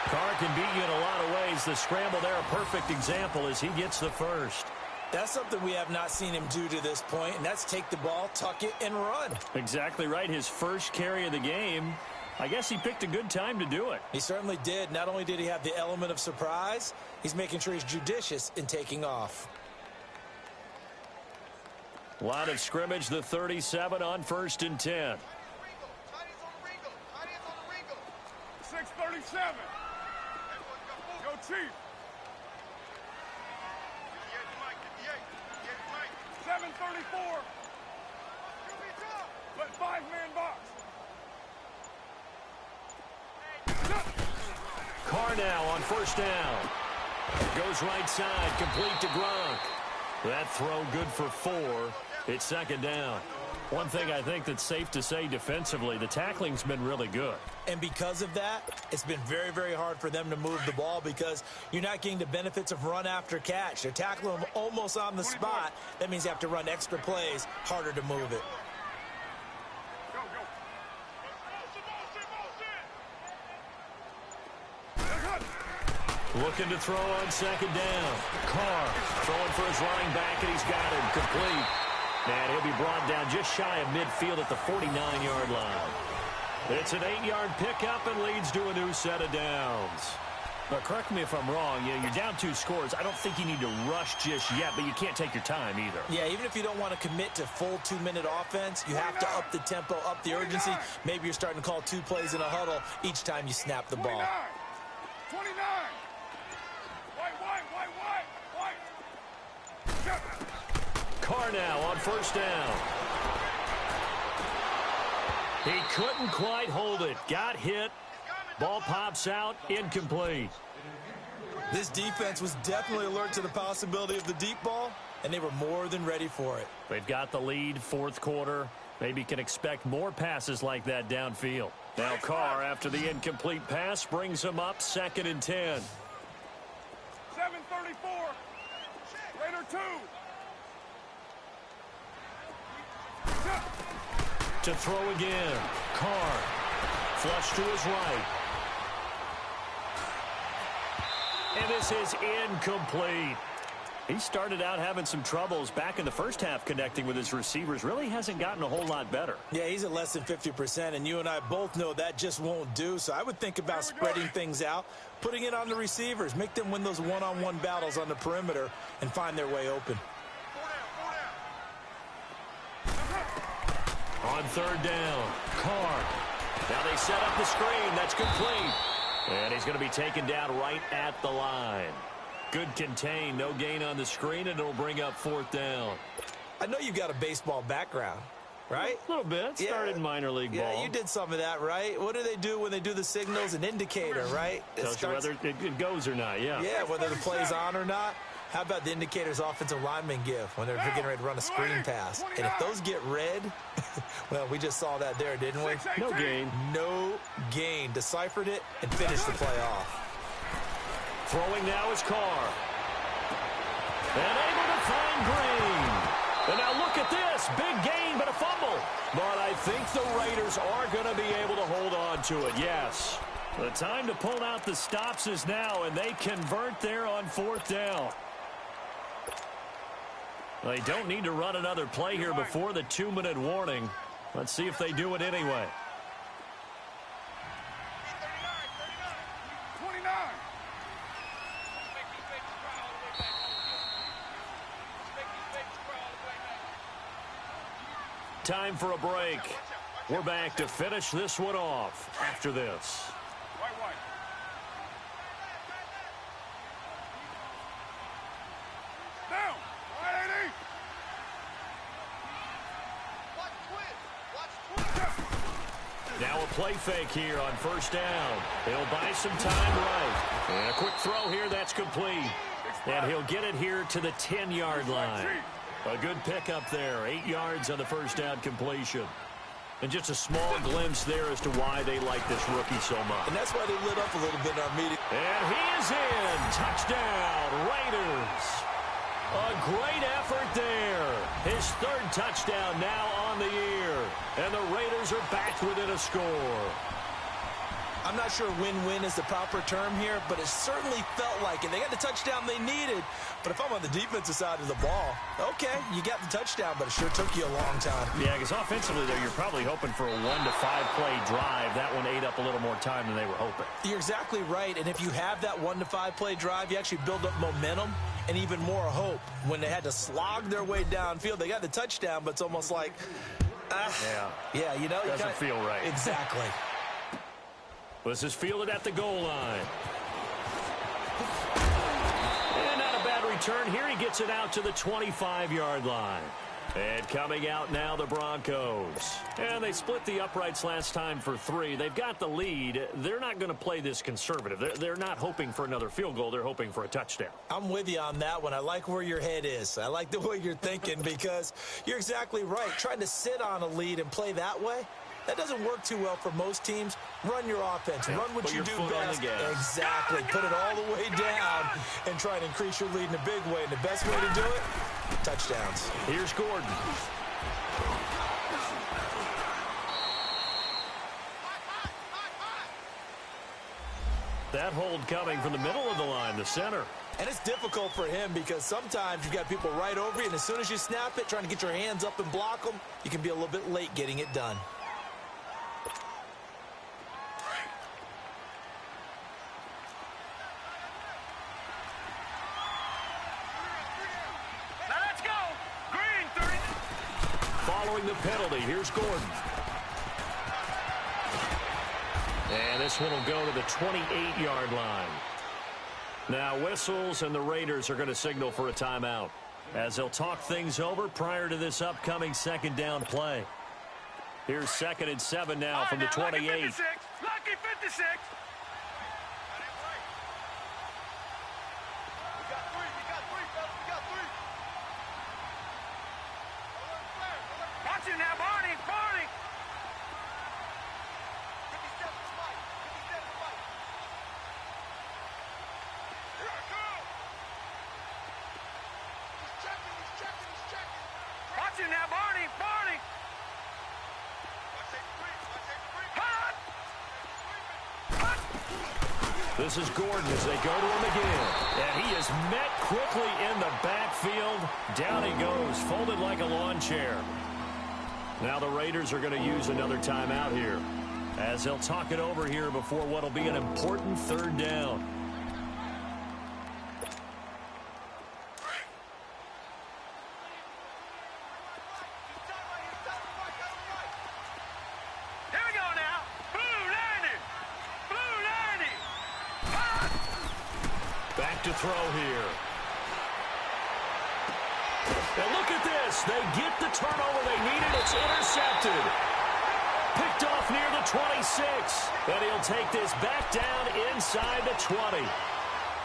Carr can beat you in a lot of ways. The scramble there, a perfect example as he gets the first.
That's something we have not seen him do to this point, and that's take the ball, tuck it, and run.
Exactly right. His first carry of the game. I guess he picked a good time to do it.
He certainly did. Not only did he have the element of surprise, he's making sure he's judicious in taking off.
Line of scrimmage, the 37 on 1st and 10.
637. Go Chief. 734. But 5-man box.
Carr now on 1st down. Goes right side, complete to Gronk. That throw good for 4. It's 2nd down. One thing I think that's safe to say defensively, the tackling's been really good.
And because of that, it's been very, very hard for them to move the ball because you're not getting the benefits of run after catch. They're tackling them almost on the spot. That means you have to run extra plays, harder to move it.
Go, go.
Looking to throw on 2nd down. Carr throwing for his running back, and he's got him complete. And he'll be brought down just shy of midfield at the 49-yard line. It's an 8-yard pickup and leads to a new set of downs. But correct me if I'm wrong, you're down 2 scores. I don't think you need to rush just yet, but you can't take your time either.
Yeah, even if you don't want to commit to full 2-minute offense, you have to up the tempo, up the urgency. Maybe you're starting to call 2 plays in a huddle each time you snap the ball.
29.
Carr now on 1st down. He couldn't quite hold it. Got hit. Ball pops out. Incomplete.
This defense was definitely alert to the possibility of the deep ball, and they were more than ready for it.
They've got the lead, 4th quarter. Maybe can expect more passes like that downfield. Now Carr, after the incomplete pass, brings him up 2nd and 10.
734. Raider 2.
To throw again. Carr. Flush to his right. And this is incomplete. He started out having some troubles back in the first half connecting with his receivers. Really hasn't gotten a whole lot better.
Yeah, he's at less than 50%, and you and I both know that just won't do. So I would think about spreading things out, putting it on the receivers, make them win those one-on-one battles on the perimeter and find their way open.
On 3rd down, Carr. Now they set up the screen. That's complete. And he's going to be taken down right at the line. Good contain. No gain on the screen, and it'll bring up 4th down.
I know you've got a baseball background, right?
A little bit. Started minor league ball.
Yeah, you did some of that, right? What do they do when they do the signals? An indicator, right?
Tells you whether it goes or not, yeah.
Yeah, whether the play's on or not. How about the indicators offensive linemen give when they're getting ready to run a screen pass? And if those get red, well, we just saw that there, didn't we?
No gain.
No gain. Deciphered it and finished the play off.
Throwing now is Carr. And able to find Green. And now look at this. Big gain, but a fumble. But I think the Raiders are going to be able to hold on to it, yes. The time to pull out the stops is now, and they convert there on 4th down. They don't need to run another play here before the 2-minute warning. Let's see if they do it anyway.
29.
Time for a break. We're back to finish this one off after this.
White. Down. 180.
Now a play fake here on 1st down. He'll buy some time right. And a quick throw here, that's complete. And he'll get it here to the 10-yard line. A good pickup there. 8 yards on the 1st down completion. And just a small glimpse there as to why they like this rookie so much.
And that's why they lit up a little bit in our meeting.
And he is in. Touchdown, Raiders. A great effort there. His 3rd touchdown now on the year. And the Raiders are back within a score.
I'm not sure win-win is the proper term here, but it certainly felt like it. They got the touchdown they needed, but if I'm on the defensive side of the ball, okay, you got the touchdown, but it sure took you a long time.
Yeah, because offensively, though, you're probably hoping for a 1 to 5 play drive. That one ate up a little more time than they were hoping.
You're exactly right, and if you have that 1 to 5 play drive, you actually build up momentum and even more hope. When they had to slog their way downfield, they got the touchdown, but it's almost like, yeah, you know.
Doesn't feel right.
Exactly.
This is fielded at the goal line. And not a bad return here. He gets it out to the 25-yard line. And coming out now, the Broncos. And they split the uprights last time for 3. They've got the lead. They're not going to play this conservative. They're not hoping for another field goal. They're hoping for a touchdown.
I'm with you on that one. I like where your head is. I like the way you're thinking because you're exactly right. Trying to sit on a lead and play that way, that doesn't work too well for most teams. Run your offense. Run what you do best. Exactly. Put it all the way down and try and increase your lead in a big way. And the best way to do it, touchdowns.
Here's Gordon. That hold coming from the middle of the line, the center.
And it's difficult for him because sometimes you've got people right over you, and as soon as you snap it, trying to get your hands up and block them, you can be a little bit late getting it done.
Following the penalty, here's Gordon. And this one will go to the 28-yard line. Now whistles, and the Raiders are going to signal for a timeout as they'll talk things over prior to this upcoming 2nd down play. Here's 2nd and 7 now from the 28.
Lucky 56. Lucky 56. Now, Barney, Barney. 57 Mike. 57 Mike. Here I go. He's checking. Watch him now, Barney, Barney.
This is Gordon as they go to him again. And he is met quickly in the backfield. Down he goes, folded like a lawn chair. Now the Raiders are going to use another timeout here as they'll talk it over here before what will be an important 3rd down.
Here we go now. Blue 90.
Back to throw here. And look at this. They get the turnover they needed. It's intercepted. Picked off near the 26. And he'll take this back down inside the 20.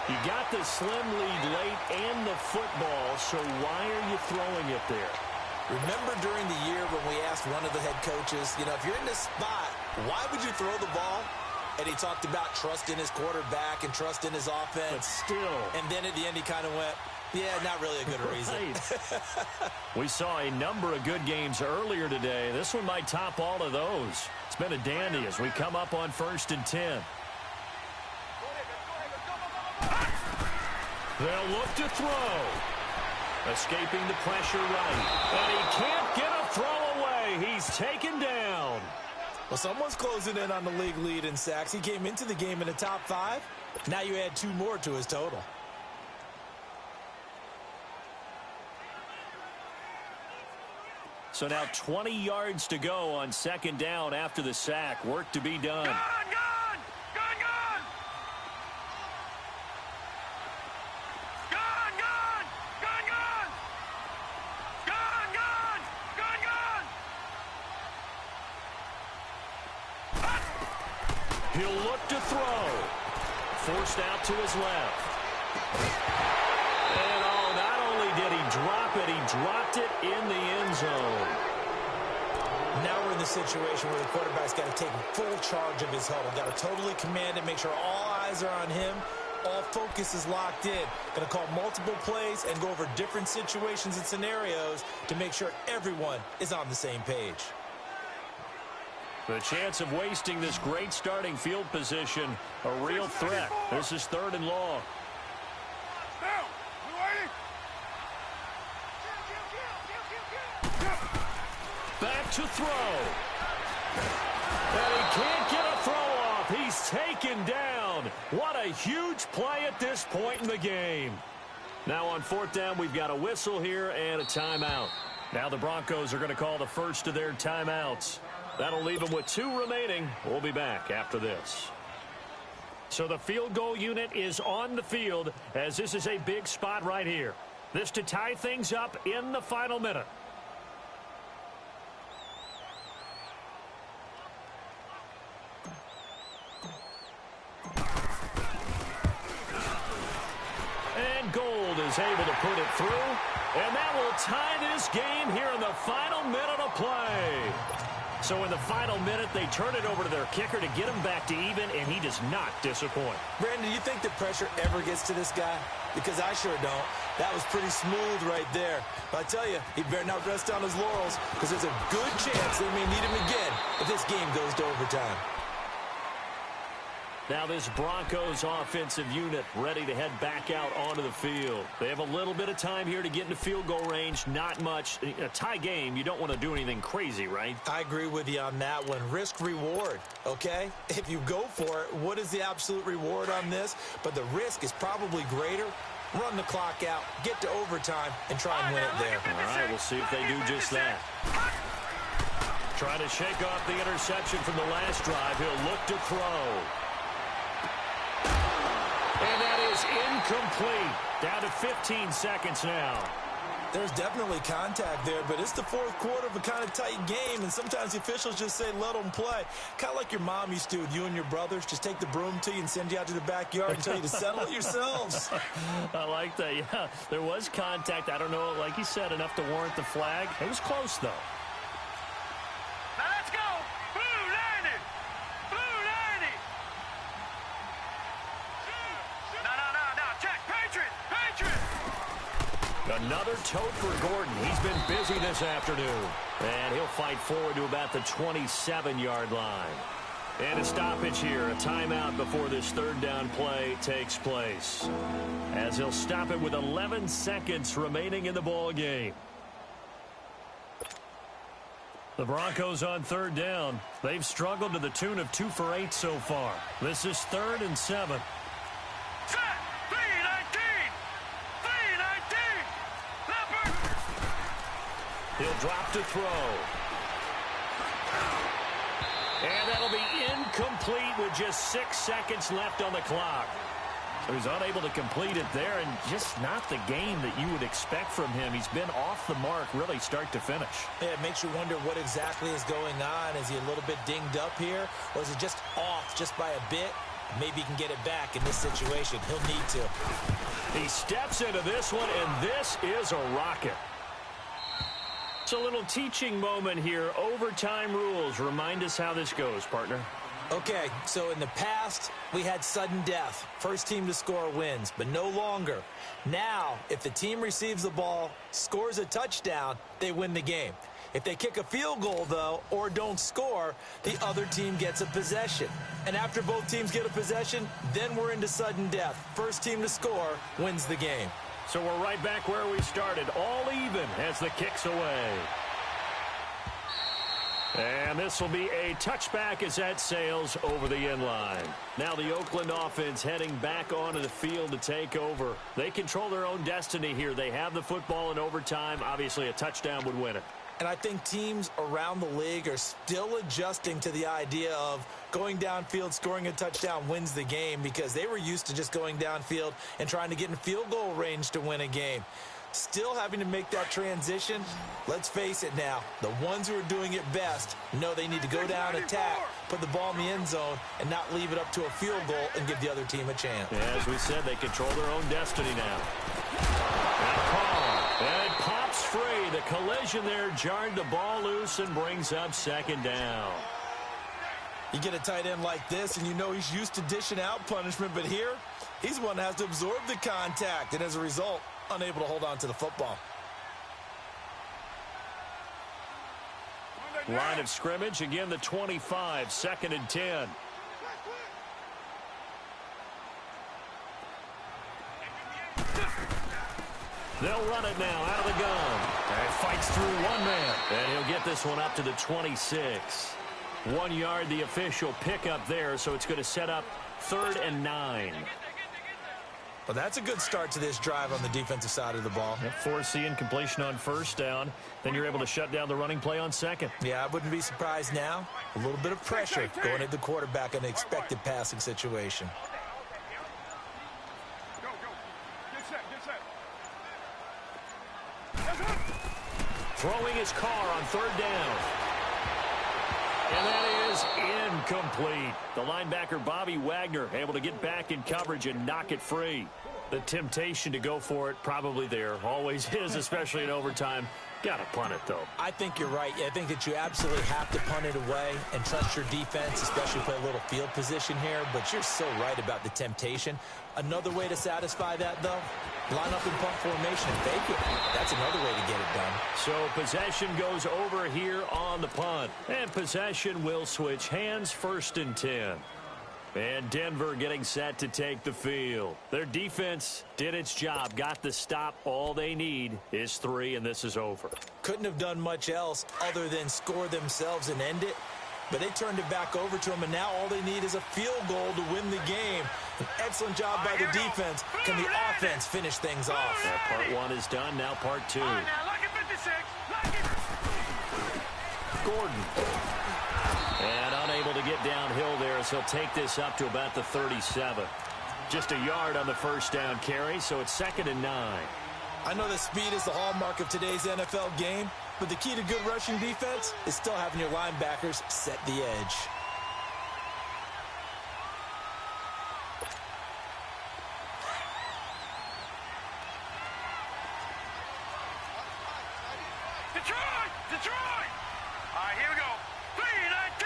You got the slim lead late and the football, so why are you throwing it there?
Remember during the year when we asked one of the head coaches, if you're in this spot, why would you throw the ball? And he talked about trust in his quarterback and trust in his offense.
But still.
And then at the end he kind of went, yeah, not really a good reason.
We saw a number of good games earlier today. This one might top all of those. It's been a dandy as we come up on 1st and 10. They'll look to throw. Escaping the pressure right. And he can't get a throw away. He's taken down.
Well, someone's closing in on the league lead in sacks. He came into the game in the top 5. Now you add 2 more to his total.
So now 20 yards to go on 2nd down after the sack. Work to be done.
Gun!
He'll look to throw. Forced out to his left. And not only did he drop it, he dropped it in the end zone.
Now we're in the situation where the quarterback's got to take full charge of his huddle. Got to totally command it, make sure all eyes are on him. All focus is locked in. Going to call multiple plays and go over different situations and scenarios to make sure everyone is on the same page.
The chance of wasting this great starting field position, a real threat. This is 3rd and long. Back to throw. And he can't get a throw off. He's taken down. What a huge play at this point in the game. Now on 4th down, we've got a whistle here and a timeout. Now the Broncos are going to call the first of their timeouts. That'll leave them with 2 remaining. We'll be back after this. So the field goal unit is on the field as this is a big spot right here. This to tie things up in the final minute. And Gold is able to put it through. And that will tie this game here in the final minute of play. So in the final minute, they turn it over to their kicker to get him back to even, and he does not disappoint.
Brandon, do you think the pressure ever gets to this guy? Because I sure don't. That was pretty smooth right there. But I tell you, he better not rest on his laurels because there's a good chance they may need him again if this game goes to overtime.
Now this Broncos offensive unit ready to head back out onto the field. They have a little bit of time here to get into field goal range. Not much. A tie game, you don't want to do anything crazy, right?
I agree with you on that one. Risk-reward, okay? If you go for it, what is the absolute reward on this? But the risk is probably greater. Run the clock out, get to overtime, and try and win it there.
All right, we'll see if they do just that. Trying to shake off the interception from the last drive. He'll look to throw. And that is incomplete. Down to 15 seconds now.
There's definitely contact there, but it's the 4th quarter of a kind of tight game, and sometimes the officials just say, let them play. Kind of like your mom used to with you and your brothers. Just take the broom to you and send you out to the backyard and tell you to settle it yourselves.
I like that, yeah. There was contact. I don't know, like you said, enough to warrant the flag. It was close, though.
Now let's go! Blue 90! Blue 90! No, check! Patriot!
Another tote for Gordon. He's been busy this afternoon. And he'll fight forward to about the 27-yard line. And a stoppage here, a timeout before this 3rd down play takes place. As he'll stop it with 11 seconds remaining in the ball game. The Broncos on 3rd down. They've struggled to the tune of 2 for 8 so far. This is 3rd and 7.
Set! 319! 319! Leopard!
He'll drop to throw. And that'll be incomplete with just 6 seconds left on the clock. So he's unable to complete it there, and just not the game that you would expect from him. He's been off the mark really start to finish.
Yeah, it makes you wonder what exactly is going on. Is he a little bit dinged up here, or is it just off just by a bit? Maybe he can get it back in this situation. He'll need to.
He steps into this one, and this is a rocket. It's a little teaching moment here. Overtime rules. Remind us how this goes, partner.
Okay, so in the past, we had sudden death. First team to score wins, but no longer. Now, if the team receives the ball, scores a touchdown, they win the game. If they kick a field goal, though, or don't score, the other team gets a possession. And after both teams get a possession, then we're into sudden death. First team to score wins the game.
So we're right back where we started, all even as the kick's away. And this will be a touchback as that sails over the end line. Now the Oakland offense heading back onto the field to take over. They control their own destiny here. They have the football in overtime. Obviously, a touchdown would win it.
And I think teams around the league are still adjusting to the idea of going downfield, scoring a touchdown wins the game, because they were used to just going downfield and trying to get in field goal range to win a game. Still having to make that transition. Let's face it now, the ones who are doing it best know they need to go down, attack, put the ball in the end zone, and not leave it up to a field goal and give the other team a chance.
Yeah, as we said, they control their own destiny now. And call, and it pops free. The collision there jarred the ball loose and brings up second down.
You get a tight end like this, and you know he's used to dishing out punishment, but here, he's the one that has to absorb the contact, and as a result, unable to hold on to the football.
Line of scrimmage, again the 25, 2nd and 10. They'll run it now out of the gun. And fights through one man. And he'll get this one up to the 26. 1 yard, the official pickup there, so it's going to set up 3rd and 9.
Well, that's a good start to this drive on the defensive side of the ball.
Yep, forcing completion on 1st down. Then you're able to shut down the running play on 2nd.
Yeah, I wouldn't be surprised now. A little bit of pressure going at the quarterback in an expected passing situation.
Go, go. Get set, get set.
Throwing his car on 3rd down. And that is incomplete. The linebacker, Bobby Wagner, able to get back in coverage and knock it free. The temptation to go for it probably there. Always is, especially in overtime. Got to punt it, though.
I think you're right. I think that you absolutely have to punt it away and trust your defense, especially play a little field position here. But you're so right about the temptation. Another way to satisfy that, though, line up in punt formation and fake it. That's another way to get it done.
So possession goes over here on the punt. And possession will switch hands, 1st and 10. And Denver getting set to take the field. Their defense did its job, got the stop. All they need is 3, and this is over.
Couldn't have done much else other than score themselves and end it. But they turned it back over to them, and now all they need is a field goal to win the game. An excellent job by the defense. Can the offense finish things off?
Yeah, part 1 is done, now part 2.
All right, now, lock it 56. Lock it.
Gordon. And unable to get downhill there, so he'll take this up to about the 37. Just a yard on the 1st down carry, so it's 2nd and 9.
I know that speed is the hallmark of today's NFL game, but the key to good rushing defense is still having your linebackers set the edge.
Detroit! Detroit! All right, here we go. 3-19!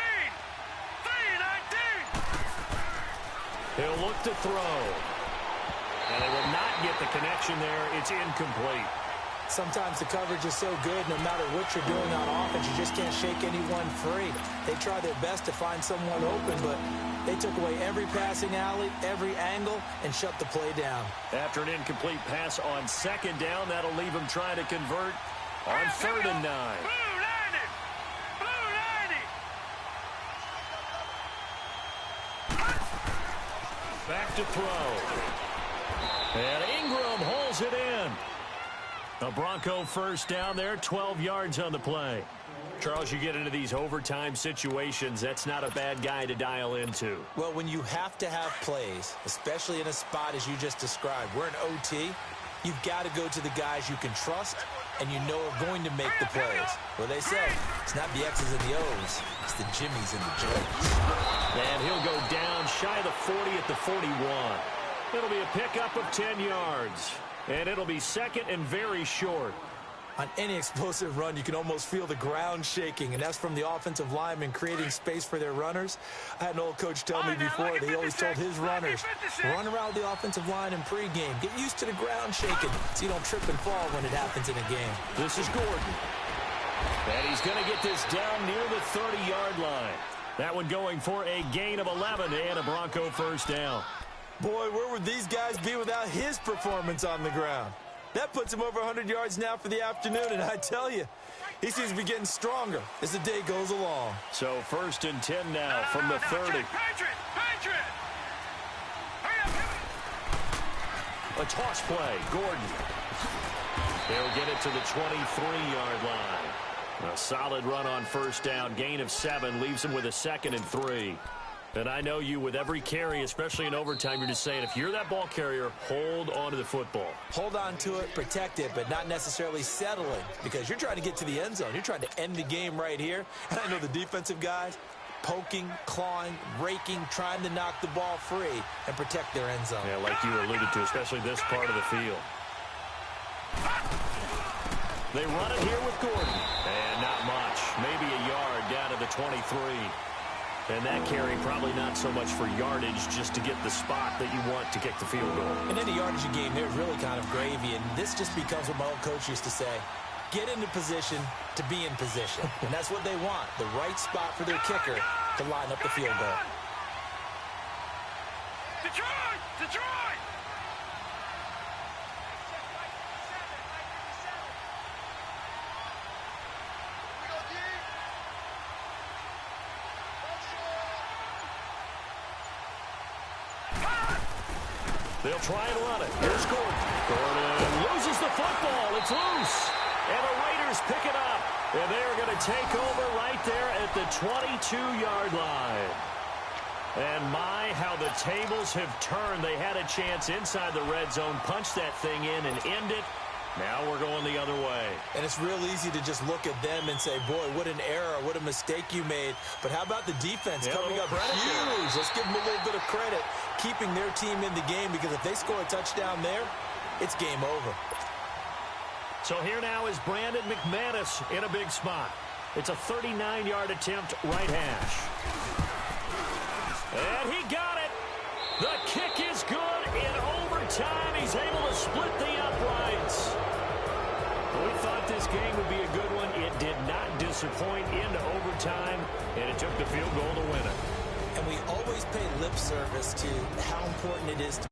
3-19!
He'll look to throw. And they will not get the connection there. It's incomplete.
Sometimes the coverage is so good, no matter what you're doing on offense, you just can't shake anyone free. They try their best to find someone open, but they took away every passing alley, every angle, and shut the play down.
After an incomplete pass on 2nd down, that'll leave them trying to convert on 3rd and 9.
Blue 90! Blue 90!
Back to throw. And Ingram holds it in. A Bronco 1st down there, 12 yards on the play. Charles, you get into these overtime situations, that's not a bad guy to dial into.
Well, when you have to have plays, especially in a spot as you just described, we're in OT, you've got to go to the guys you can trust and you know are going to make the plays. Well, they say it's not the X's and the O's, it's the Jimmies and the Joes.
And he'll go down shy of the 40 at the 41. It'll be a pickup of 10 yards. And it'll be second and very short.
On any explosive run, you can almost feel the ground shaking, and that's from the offensive linemen creating space for their runners. I had an old coach tell me before that he always told his runners, run around the offensive line in pregame. Get used to the ground shaking so you don't trip and fall when it happens in a game.
This is Gordon. And he's going to get this down near the 30-yard line. That one going for a gain of 11 and a Bronco first down.
Boy, where would these guys be without his performance on the ground? That puts him over 100 yards now for the afternoon, and I tell you, he seems to be getting stronger as the day goes along.
So first and 10 now from the 30. A toss play, Gordon. They'll get it to the 23-yard line. A solid run on first down, gain of 7, leaves him with a 2nd and 3. And I know you, with every carry, especially in overtime, you're just saying, if you're that ball carrier, hold on to the football.
Hold on to it, protect it, but not necessarily settling, because you're trying to get to the end zone. You're trying to end the game right here. And I know the defensive guys, poking, clawing, raking, trying to knock the ball free and protect their end zone.
Yeah, like you alluded to, especially this part of the field. They run it here with Gordon. And not much. Maybe a yard down to the 23. And that carry probably not so much for yardage, just to get the spot that you want to kick the field goal.
In any yardage game, there's really kind of gravy, and this just becomes what my old coach used to say, get into position to be in position. And that's what they want, the right spot for their kicker to line up the field goal.
Detroit! Detroit!
They'll try and run it. Here's Gordon. Gordon loses the football. It's loose. And the Raiders pick it up. And they're going to take over right there at the 22-yard line. And my, how the tables have turned. They had a chance inside the red zone, punch that thing in and end it. Now we're going the other way.
And it's real easy to just look at them and say, boy, what an error, what a mistake you made. But how about the defense coming up huge? Let's give them a little bit of credit, keeping their team in the game, because if they score a touchdown there, it's game over.
So here now is Brandon McManus in a big spot. It's a 39-yard attempt, right hash. And he got it. The kick is good in overtime. He's able to split the uprights. We thought this game would be a good one. It did not disappoint into overtime, and it took the field goal to win it.
And we always pay lip service to how important it is to